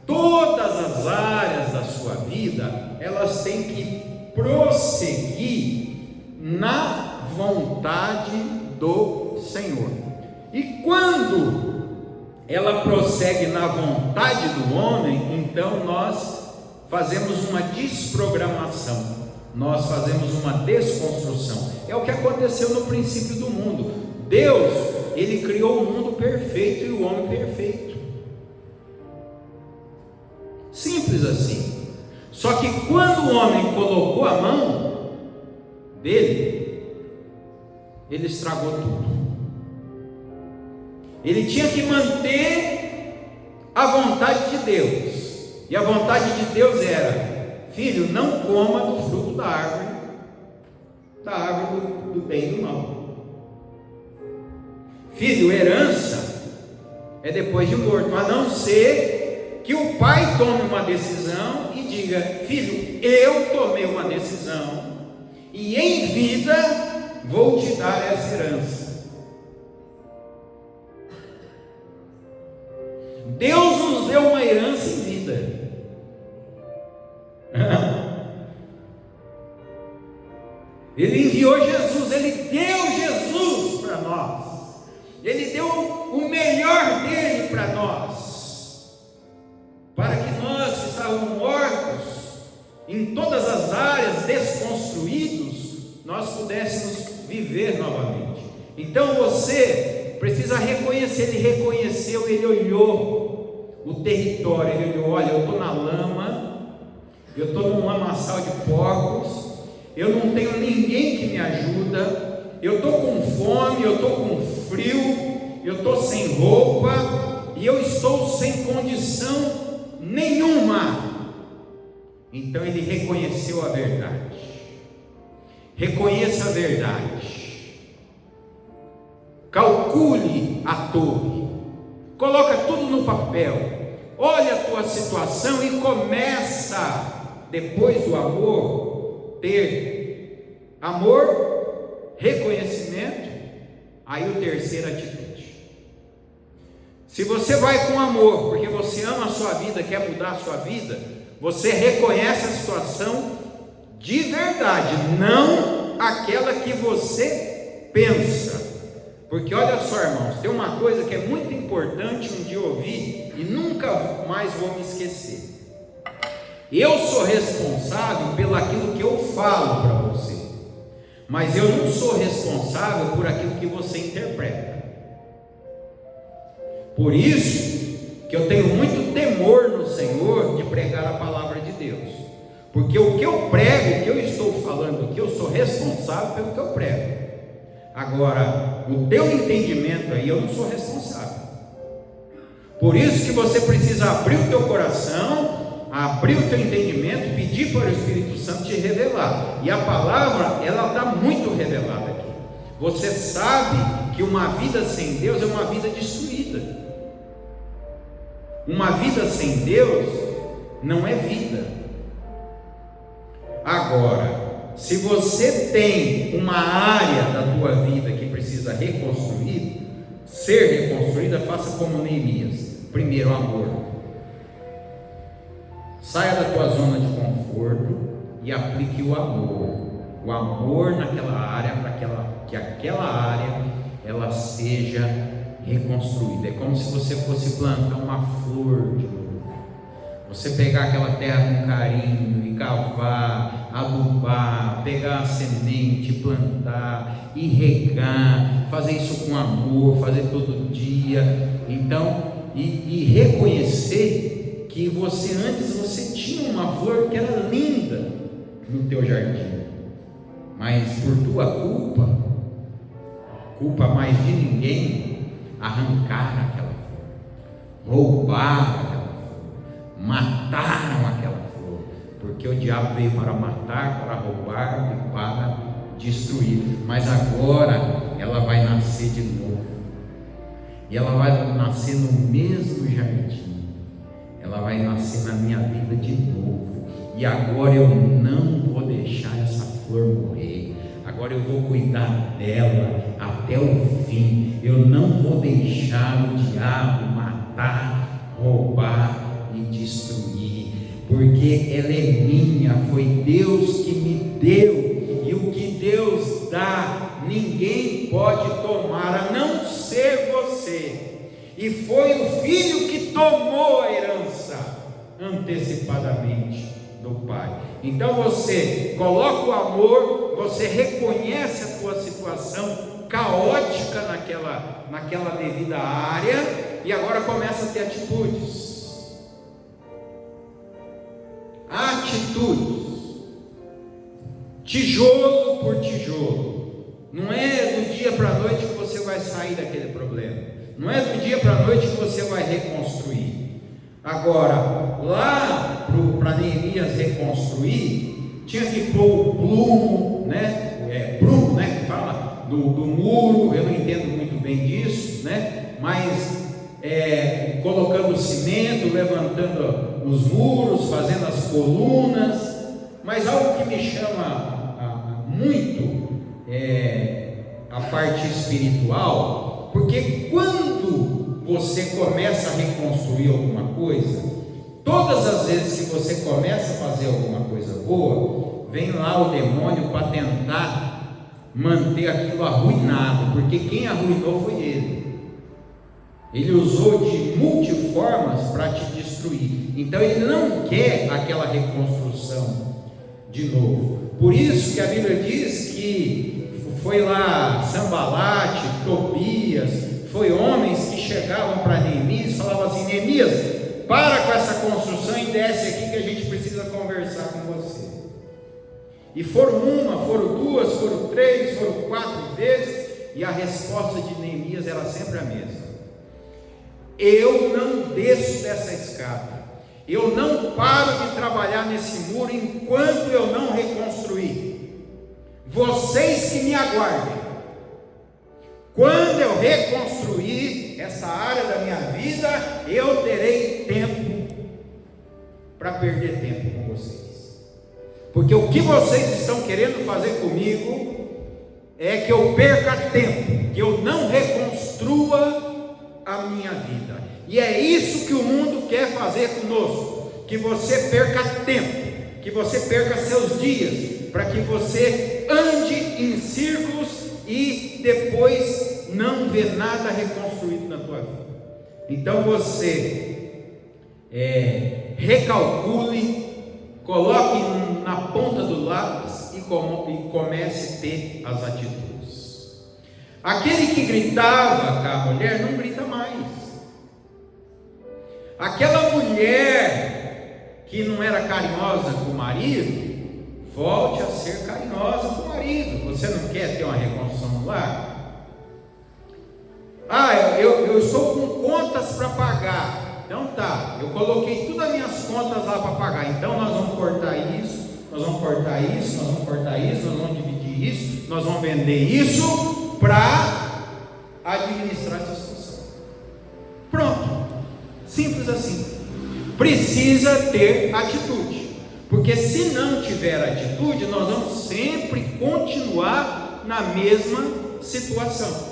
todas as áreas da sua vida, elas têm que prosseguir na vontade do Senhor. E quando ela prossegue na vontade do homem, então nós fazemos uma desprogramação, nós fazemos uma desconstrução. É o que aconteceu no princípio do mundo. Deus, ele criou o mundo perfeito e o homem perfeito. Simples assim. Só que quando o homem colocou a mão dele, ele estragou tudo. Ele tinha que manter a vontade de Deus. E a vontade de Deus era: filho, não coma do fruto da árvore do bem e do mal. Filho, herança é depois de morto, a não ser que o pai tome uma decisão e diga: filho, eu tomei uma decisão e em vida vou te dar essa herança. Deus nos deu uma herança em vida. Ele enviou Jesus, Ele deu Jesus para nós, Ele deu o melhor dele para nós, para que nós que estávamos mortos em todas as áreas, desconstruídos, nós pudéssemos viver novamente. Então você precisa reconhecer. Ele reconheceu, ele olhou o território, ele olhou: olha, eu estou na lama, eu estou num lamaçal de porcos, eu não tenho ninguém que me ajuda, eu estou com fome, eu estou com frio, eu estou sem roupa e eu estou sem condição nenhuma. Então ele reconheceu a verdade. Reconheça a verdade. Calcule a torre. Coloca tudo no papel. Olha a tua situação e começa, depois do amor, ter amor, reconhecimento. Aí o terceiro, atitude. Se você vai com amor, porque você ama a sua vida, quer mudar a sua vida, você reconhece a situação de verdade, não aquela que você pensa. Porque olha só, irmãos, tem uma coisa que é muito importante um dia ouvir e nunca mais vou me esquecer. Eu sou responsável pelo aquilo que eu falo para você, mas eu não sou responsável por aquilo que você interpreta. Por isso que eu tenho muito temor no Senhor de pregar a palavra de Deus, porque o que eu prego, o que eu estou falando aqui, eu sou responsável pelo que eu prego. Agora, o teu entendimento aí, eu não sou responsável. Por isso que você precisa abrir o teu coração, abrir o teu entendimento, pedir para o Espírito Santo te revelar. E a palavra, ela está muito revelada aqui. Você sabe que uma vida sem Deus é uma vida destruída. Uma vida sem Deus não é vida. Agora, se você tem uma área da tua vida que precisa reconstruir, ser reconstruída, faça como Neemias. Primeiro, amor. Saia da tua zona de conforto e aplique o amor. O amor naquela área, para que aquela área ela seja reconstruída. É como se você fosse plantar uma flor de novo. Você pegar aquela terra com carinho e cavar, adubar, pegar a semente, plantar e regar, fazer isso com amor, fazer todo dia. Então, e reconhecer que você antes você tinha uma flor que era linda no teu jardim, mas por tua culpa mais de ninguém, arrancaram aquela flor, roubaram aquela flor, mataram aquela flor, porque o diabo veio para matar, para roubar e para destruir. Mas agora ela vai nascer de novo, e ela vai nascer no mesmo jardim, ela vai nascer na minha vida de novo. E agora eu não vou deixar essa flor morrer, agora eu vou cuidar dela até o fim. Eu não vou deixar o diabo matar, roubar e destruir, porque ela é minha, foi Deus que me deu, e o que Deus dá, ninguém pode tomar, a não ser você. E foi o filho que tomou a herança antecipadamente do pai. Então você coloca o amor, você reconhece a tua situação caótica naquela devida área, e agora começa a ter atitudes. Tijolo por tijolo. Não é do dia para a noite que você vai sair daquele problema, não é do dia para a noite que você vai reconstruir. Agora, lá para Neemias reconstruir, tinha que pôr o plumo, prumo, que fala do muro. Eu não entendo muito bem disso, mas colocando cimento, levantando os muros, fazendo as colunas. Mas algo que me chama muito a parte espiritual, porque quando você começa a reconstruir alguma coisa, todas as vezes que você começa a fazer alguma coisa boa, vem lá o demônio para tentar manter aquilo arruinado, porque quem arruinou foi ele. Ele usou de multiformas para te destruir. Então ele não quer aquela reconstrução de novo. Por isso que a Bíblia diz que foi lá Sambalate, Tobias, foi homens que chegavam para Neemias e falavam assim: Neemias, para com essa construção e desce aqui que a gente precisa conversar com você. E foram uma, foram duas, foram três, foram 4 vezes, e a resposta de Neemias era sempre a mesma: eu não desço dessa escada, eu não paro de trabalhar nesse muro enquanto eu não reconstruir. Vocês que me aguardem. Quando eu reconstruir essa área da minha vida, eu terei tempo para perder tempo com vocês. Porque o que vocês estão querendo fazer comigo é que eu perca tempo, que eu não reconstrua a minha vida. E é isso que o mundo quer fazer conosco, que você perca tempo, que você perca seus dias, para que você ande em círculos e depois não vê nada reconstruído na tua vida. Então você recalcule, coloque na ponta do lápis e comece a ter as atitudes. Aquele que gritava com a mulher não grita mais. Aquela mulher que não era carinhosa com o marido, volte a ser carinhosa com o marido. Você não quer ter uma reconstrução no lar? Eu estou com contas para pagar. Então tá, eu coloquei todas as minhas contas lá para pagar. Então nós vamos cortar isso, nós vamos cortar isso, nós vamos cortar isso, nós vamos dividir isso, nós vamos vender isso para administrar essa situação. Pronto, simples assim. Precisa ter atitude, porque se não tiver atitude, nós vamos sempre continuar na mesma situação.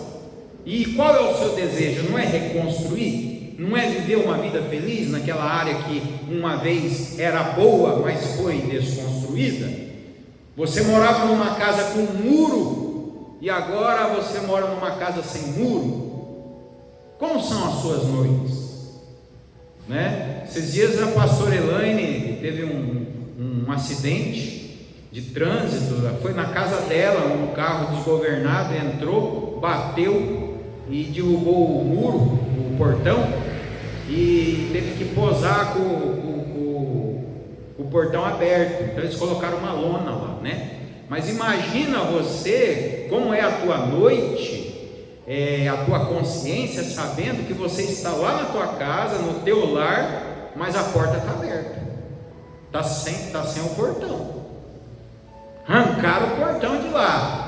E qual é o seu desejo? Não é reconstruir? Não é viver uma vida feliz naquela área que uma vez era boa, mas foi desconstruída? Você morava numa casa com muro e agora você mora numa casa sem muro. Como são as suas noites? Esses dias a pastora Elaine teve um acidente de trânsito. Foi na casa dela, um carro desgovernado entrou, bateu e derrubou o muro, o portão, e teve que posar com o portão aberto. Então eles colocaram uma lona lá, Mas imagina você, como é a tua noite, a tua consciência, sabendo que você está lá na tua casa, no teu lar, mas a porta está aberta, está sem o portão, arrancaram o portão de lá.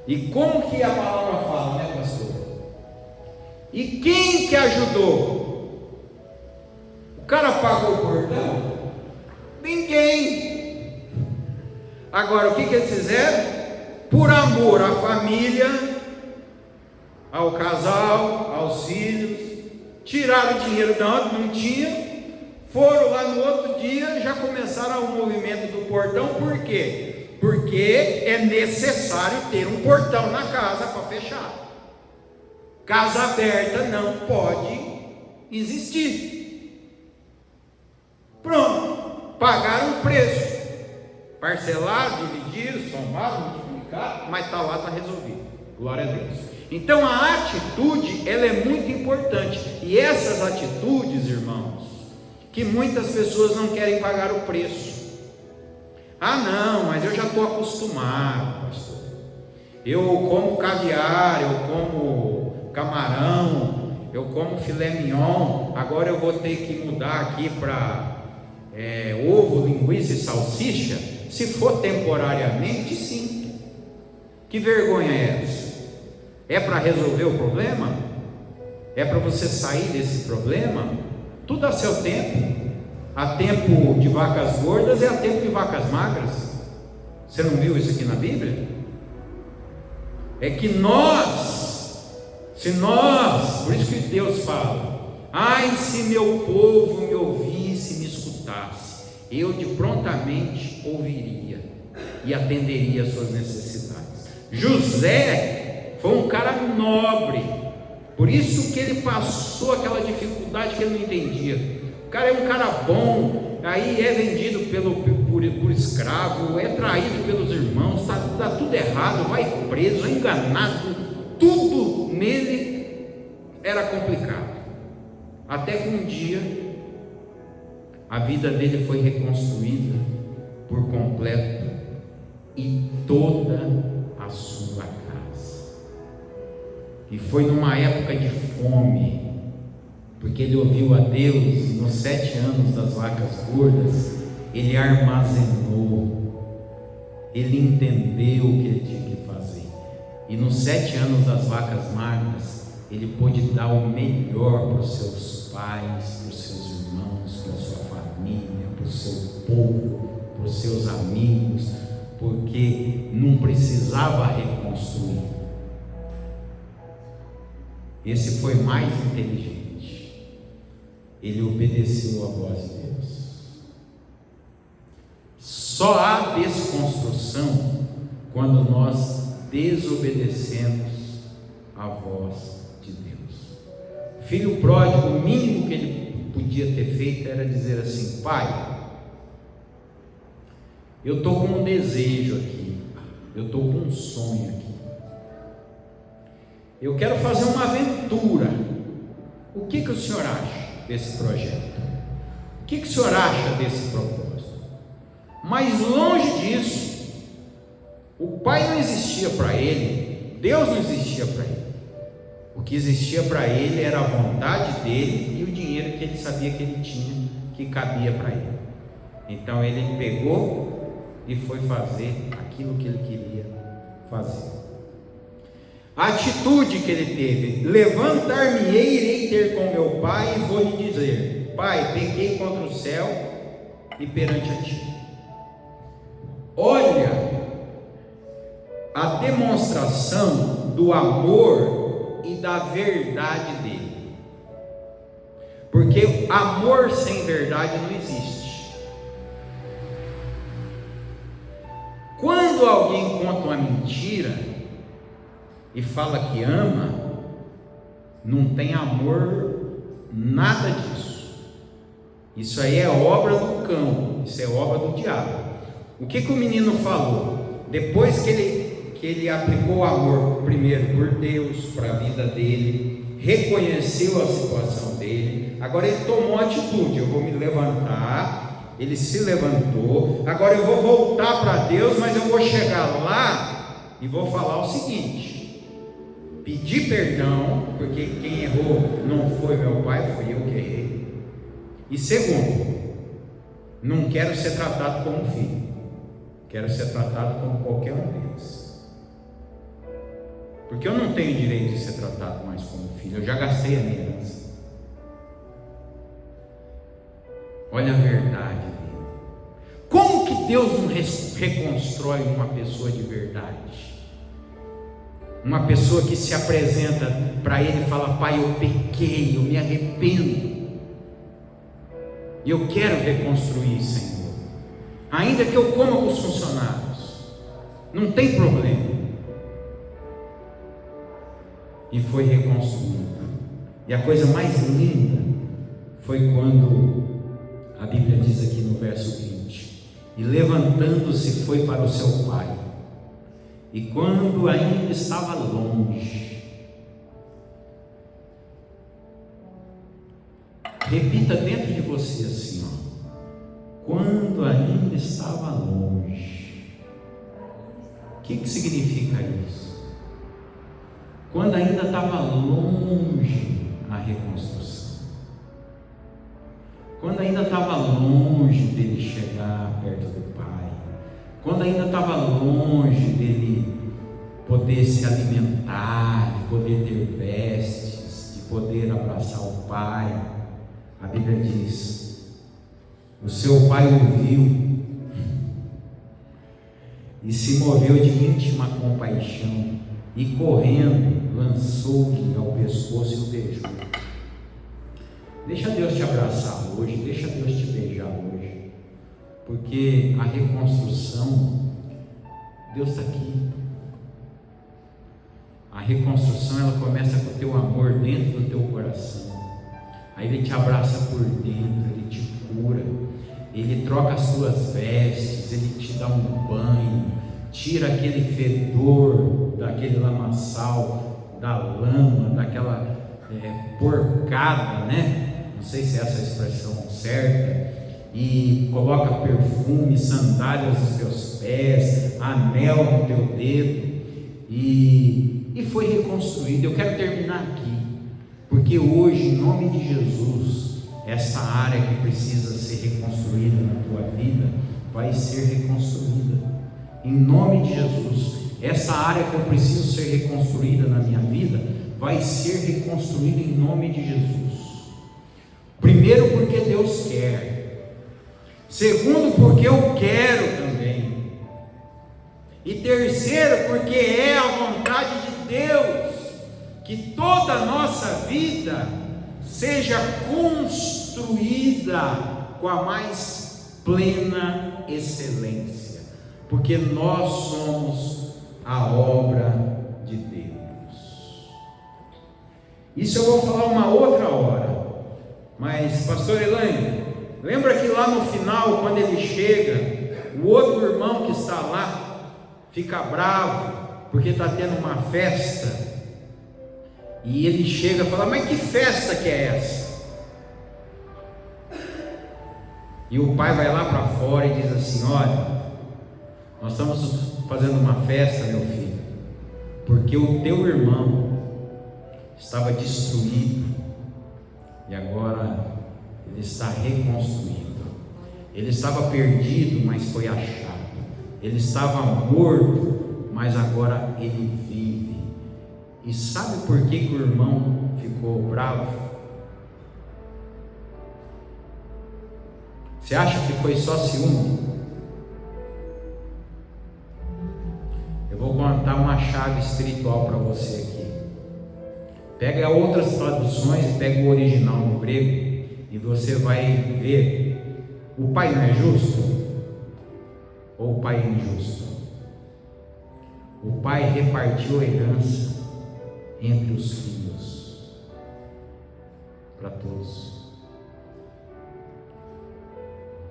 E como que a palavra fala, pastor? E quem que ajudou? O cara pagou o portão? Ninguém. Agora o que eles fizeram? Por amor à família, ao casal, aos filhos, tiraram o dinheiro de onde não tinha, foram lá no outro dia, já começaram o movimento do portão. Por quê? Porque é necessário ter um portão na casa para fechar. Casa aberta não pode existir. Pronto, pagaram o preço, parcelaram, dividiram, somaram, multiplicaram, mas está lá, está resolvido. Glória a Deus. Então a atitude, ela é muito importante. E essas atitudes, irmãos, que muitas pessoas não querem pagar o preço. Não, mas eu já estou acostumado, pastor. Eu como caviar, eu como camarão, eu como filé mignon. Agora eu vou ter que mudar aqui para ovo, linguiça e salsicha. Se for temporariamente, sim. Que vergonha é essa? É para resolver o problema? É para você sair desse problema? Tudo a seu tempo. Há tempo de vacas gordas e há tempo de vacas magras. Você não viu isso aqui na Bíblia? É que por isso que Deus fala: ai, se meu povo me ouvisse e me escutasse, eu de prontamente ouviria e atenderia às suas necessidades. José foi um cara nobre, por isso que ele passou aquela dificuldade que ele não entendia. O cara é um cara bom, aí é vendido por escravo, é traído pelos irmãos, dá tudo errado, vai preso, é enganado, tudo nele era complicado. Até que um dia a vida dele foi reconstruída por completo e toda a sua casa. E foi numa época de fome, porque ele ouviu a Deus, e nos 7 anos das vacas gordas, ele armazenou, ele entendeu o que ele tinha que fazer, e nos 7 anos das vacas magras, ele pôde dar o melhor para os seus pais, para os seus irmãos, para a sua família, para o seu povo, para os seus amigos, porque não precisava reconstruir. Esse foi mais inteligente. Ele obedeceu à voz de Deus. Só há desconstrução quando nós desobedecemos à voz de Deus. O filho pródigo, o mínimo que ele podia ter feito era dizer assim: pai, eu estou com um desejo aqui, eu estou com um sonho aqui, eu quero fazer uma aventura. O que o senhor acha desse projeto? O que o senhor acha desse propósito? Mas longe disso, o pai não existia para ele, Deus não existia para ele. O que existia para ele era a vontade dele e o dinheiro que ele sabia que ele tinha, que cabia para ele. Então ele pegou e foi fazer aquilo que ele queria fazer. A atitude que ele teve: levantar-me-ei, irei ter com meu pai e vou lhe dizer: pai, pequei contra o céu e perante a ti. Olha a demonstração do amor e da verdade dele, porque amor sem verdade não existe. Quando alguém conta uma mentira e fala que ama, não tem amor, nada disso. Isso aí é obra do cão, isso é obra do diabo. O que o menino falou? Depois que ele aplicou o amor, primeiro por Deus, para a vida dele, reconheceu a situação dele, agora ele tomou a atitude: eu vou me levantar. Ele se levantou, agora eu vou voltar para Deus, mas eu vou chegar lá e vou falar o seguinte: pedir perdão, porque quem errou não foi meu pai, foi eu que errei. E segundo, não quero ser tratado como filho, quero ser tratado como qualquer um deles, porque eu não tenho direito de ser tratado mais como filho, eu já gastei a minha herança. Olha a verdade dele. Como que Deus não reconstrói uma pessoa de verdade? Uma pessoa que se apresenta para ele e fala: pai, eu pequei, eu me arrependo, e eu quero reconstruir, Senhor, ainda que eu coma com os funcionários, não tem problema. E foi reconstruído. E a coisa mais linda foi quando a Bíblia diz aqui no verso 20: e levantando-se foi para o seu pai, e quando ainda estava longe, repita dentro de você assim, ó: quando ainda estava longe. O que significa isso? Quando ainda estava longe a reconstrução, quando ainda estava longe dele chegar perto do pai, quando ainda estava longe dele poder se alimentar, de poder ter vestes, de poder abraçar o Pai. A Bíblia diz: o seu pai o viu e se moveu de íntima compaixão, e correndo lançou-lhe ao pescoço e o beijou. Deixa Deus te abraçar hoje, deixa Deus te beijar hoje, porque a reconstrução, Deus está aqui. A reconstrução, ela começa com o teu amor dentro do teu coração. Aí Ele te abraça por dentro, Ele te cura, Ele troca as tuas vestes, Ele te dá um banho, tira aquele fedor, daquele lamaçal, da lama, daquela porcada, né? Não sei se é essa a expressão certa. E coloca perfume, sandálias nos teus pés, anel no teu dedo, e foi reconstruído. Eu quero terminar aqui, porque hoje, em nome de Jesus, essa área que precisa ser reconstruída na tua vida vai ser reconstruída. Em nome de Jesus, essa área que eu preciso ser reconstruída na minha vida vai ser reconstruída em nome de Jesus. Primeiro, porque Deus quer. Segundo, porque eu quero também. E terceiro, porque é a vontade de Deus que toda a nossa vida seja construída com a mais plena excelência, porque nós somos a obra de Deus. Isso eu vou falar uma outra hora, mas pastor Elaine, lembra que lá no final, quando ele chega, o outro irmão que está lá fica bravo porque está tendo uma festa, e ele chega e fala: mas que festa que é essa? E o pai vai lá para fora e diz assim: olha, nós estamos fazendo uma festa, meu filho, porque o teu irmão estava destruído e agora ele está reconstruído. Ele estava perdido, mas foi achado. Ele estava morto, mas agora ele vive. E sabe por que o irmão ficou bravo? Você acha que foi só ciúme? Eu vou contar uma chave espiritual para você aqui. Pega outras traduções e pega o original no grego, e você vai ver. O pai não é justo? Ou o pai é injusto? O pai repartiu a herança entre os filhos, para todos.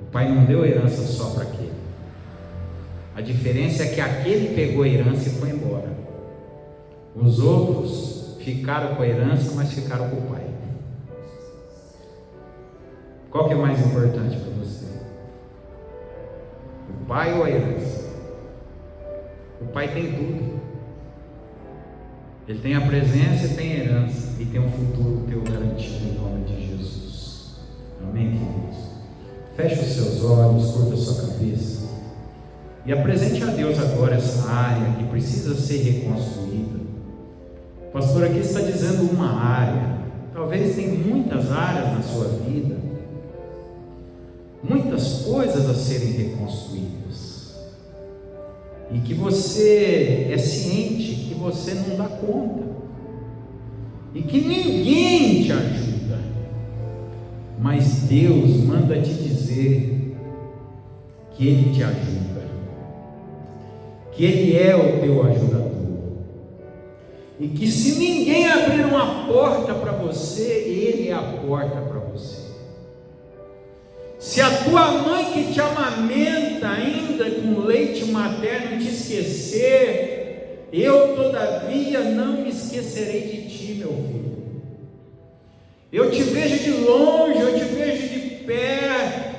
O pai não deu herança só para aquele. A diferença é que aquele pegou a herança e foi embora. Os outros ficaram com a herança, mas ficaram com o pai. Qual que é mais importante para você? O pai ou a herança? O pai tem tudo. Ele tem a presença e tem a herança, e tem um futuro teu garantido em nome de Jesus. Amém, queridos? Feche os seus olhos, curta a sua cabeça e apresente a Deus agora essa área que precisa ser reconstruída. O pastor aqui está dizendo uma área, talvez tem muitas áreas na sua vida, muitas coisas a serem reconstruídas, e que você é ciente que você não dá conta, e que ninguém te ajuda, mas Deus manda te dizer que Ele te ajuda, que Ele é o teu ajudador, e que se ninguém abrir uma porta para você, Ele é a porta para você. Se a tua mãe que te amamenta ainda com leite materno te esquecer, eu todavia não me esquecerei de ti, meu filho. Eu te vejo de longe, eu te vejo de perto,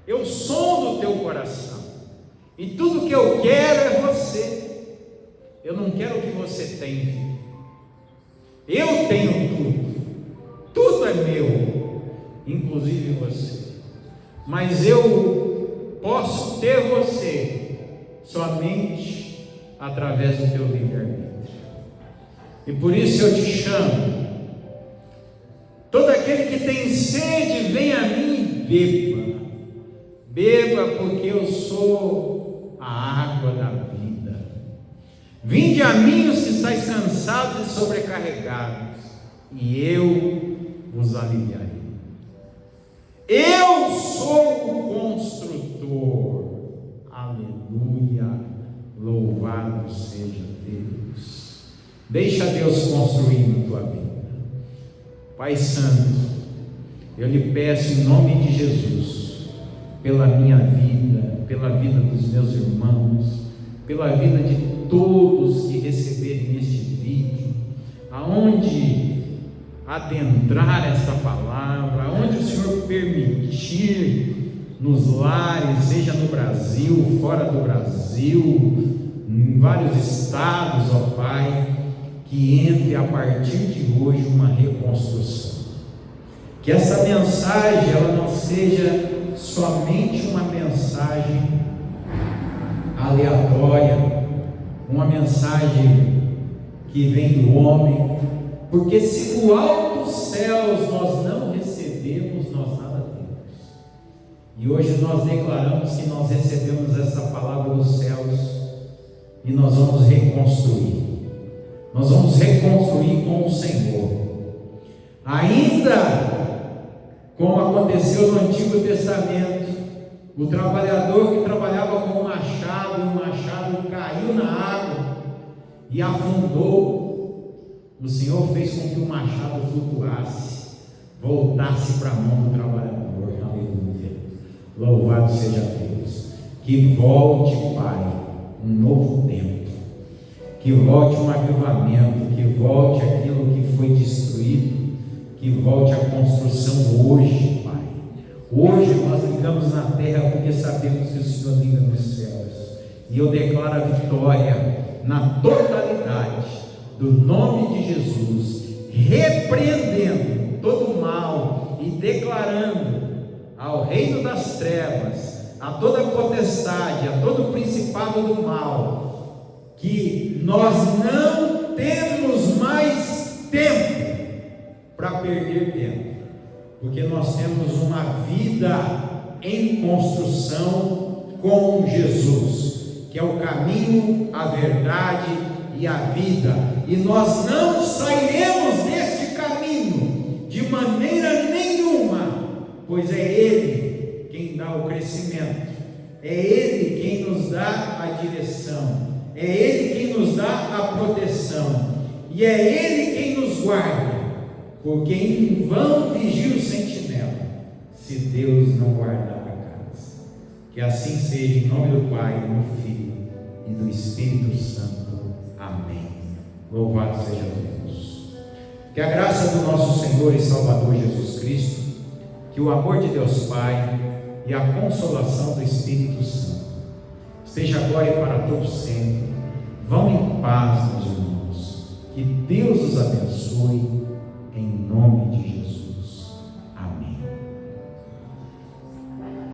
eu sondo o teu coração, e tudo que eu quero é você. Eu não quero o que você tem, filho. Eu tenho tudo é meu, inclusive você. Mas eu posso ter você somente através do teu livre-arbítrio. E por isso eu te chamo. Todo aquele que tem sede, vem a mim e beba. Beba, porque eu sou a água da vida. Vinde a mim os que estáis cansados e sobrecarregados, e eu vos aliviarei. Eu sou o construtor. Aleluia. Louvado seja Deus. Deixa Deus construir na tua vida. Pai Santo, eu lhe peço em nome de Jesus, pela minha vida, pela vida dos meus irmãos, pela vida de todos que receberem este vídeo, aonde adentrar esta palavra, aonde o Senhor permitir, nos lares, seja no Brasil, fora do Brasil, em vários estados, ó Pai, que entre a partir de hoje uma reconstrução. Que essa mensagem ela não seja somente uma mensagem aleatória, uma mensagem que vem do homem, porque se do alto dos céus nós não recebemos, nós nada temos. E hoje nós declaramos que nós recebemos essa palavra dos céus e nós vamos reconstruir. Nós vamos reconstruir com o Senhor. Ainda como aconteceu no Antigo Testamento, o trabalhador que trabalhava com o machado caiu na água e afundou. O Senhor fez com que o machado flutuasse, voltasse para a mão do trabalhador. Aleluia. Louvado seja Deus. Que volte, Pai, um novo tempo. Que volte um avivamento, que volte aquilo que foi destruído, que volte a construção hoje, Pai. Hoje nós ligamos na terra porque sabemos que o Senhor liga nos céus. E eu declaro a vitória na totalidade do nome de Jesus, repreendendo todo o mal e declarando ao reino das trevas, a toda potestade, a todo principado do mal, que nós não temos mais tempo para perder tempo, porque nós temos uma vida em construção com Jesus, que é o caminho, a verdade e a vida, e nós não sairemos deste caminho de maneira nenhuma, pois é Ele quem dá o crescimento, é Ele quem nos dá a direção, é Ele quem nos dá a proteção, e é Ele quem nos guarda, porque em vão vigia o sentinela, se Deus não guardar a casa. Que assim seja, em nome do Pai, do Filho e do Espírito Santo. Amém. Louvado seja Deus. Que a graça do nosso Senhor e Salvador Jesus Cristo, que o amor de Deus Pai e a consolação do Espírito Santo esteja agora e para todos sempre. Vão em paz, meus irmãos. Que Deus os abençoe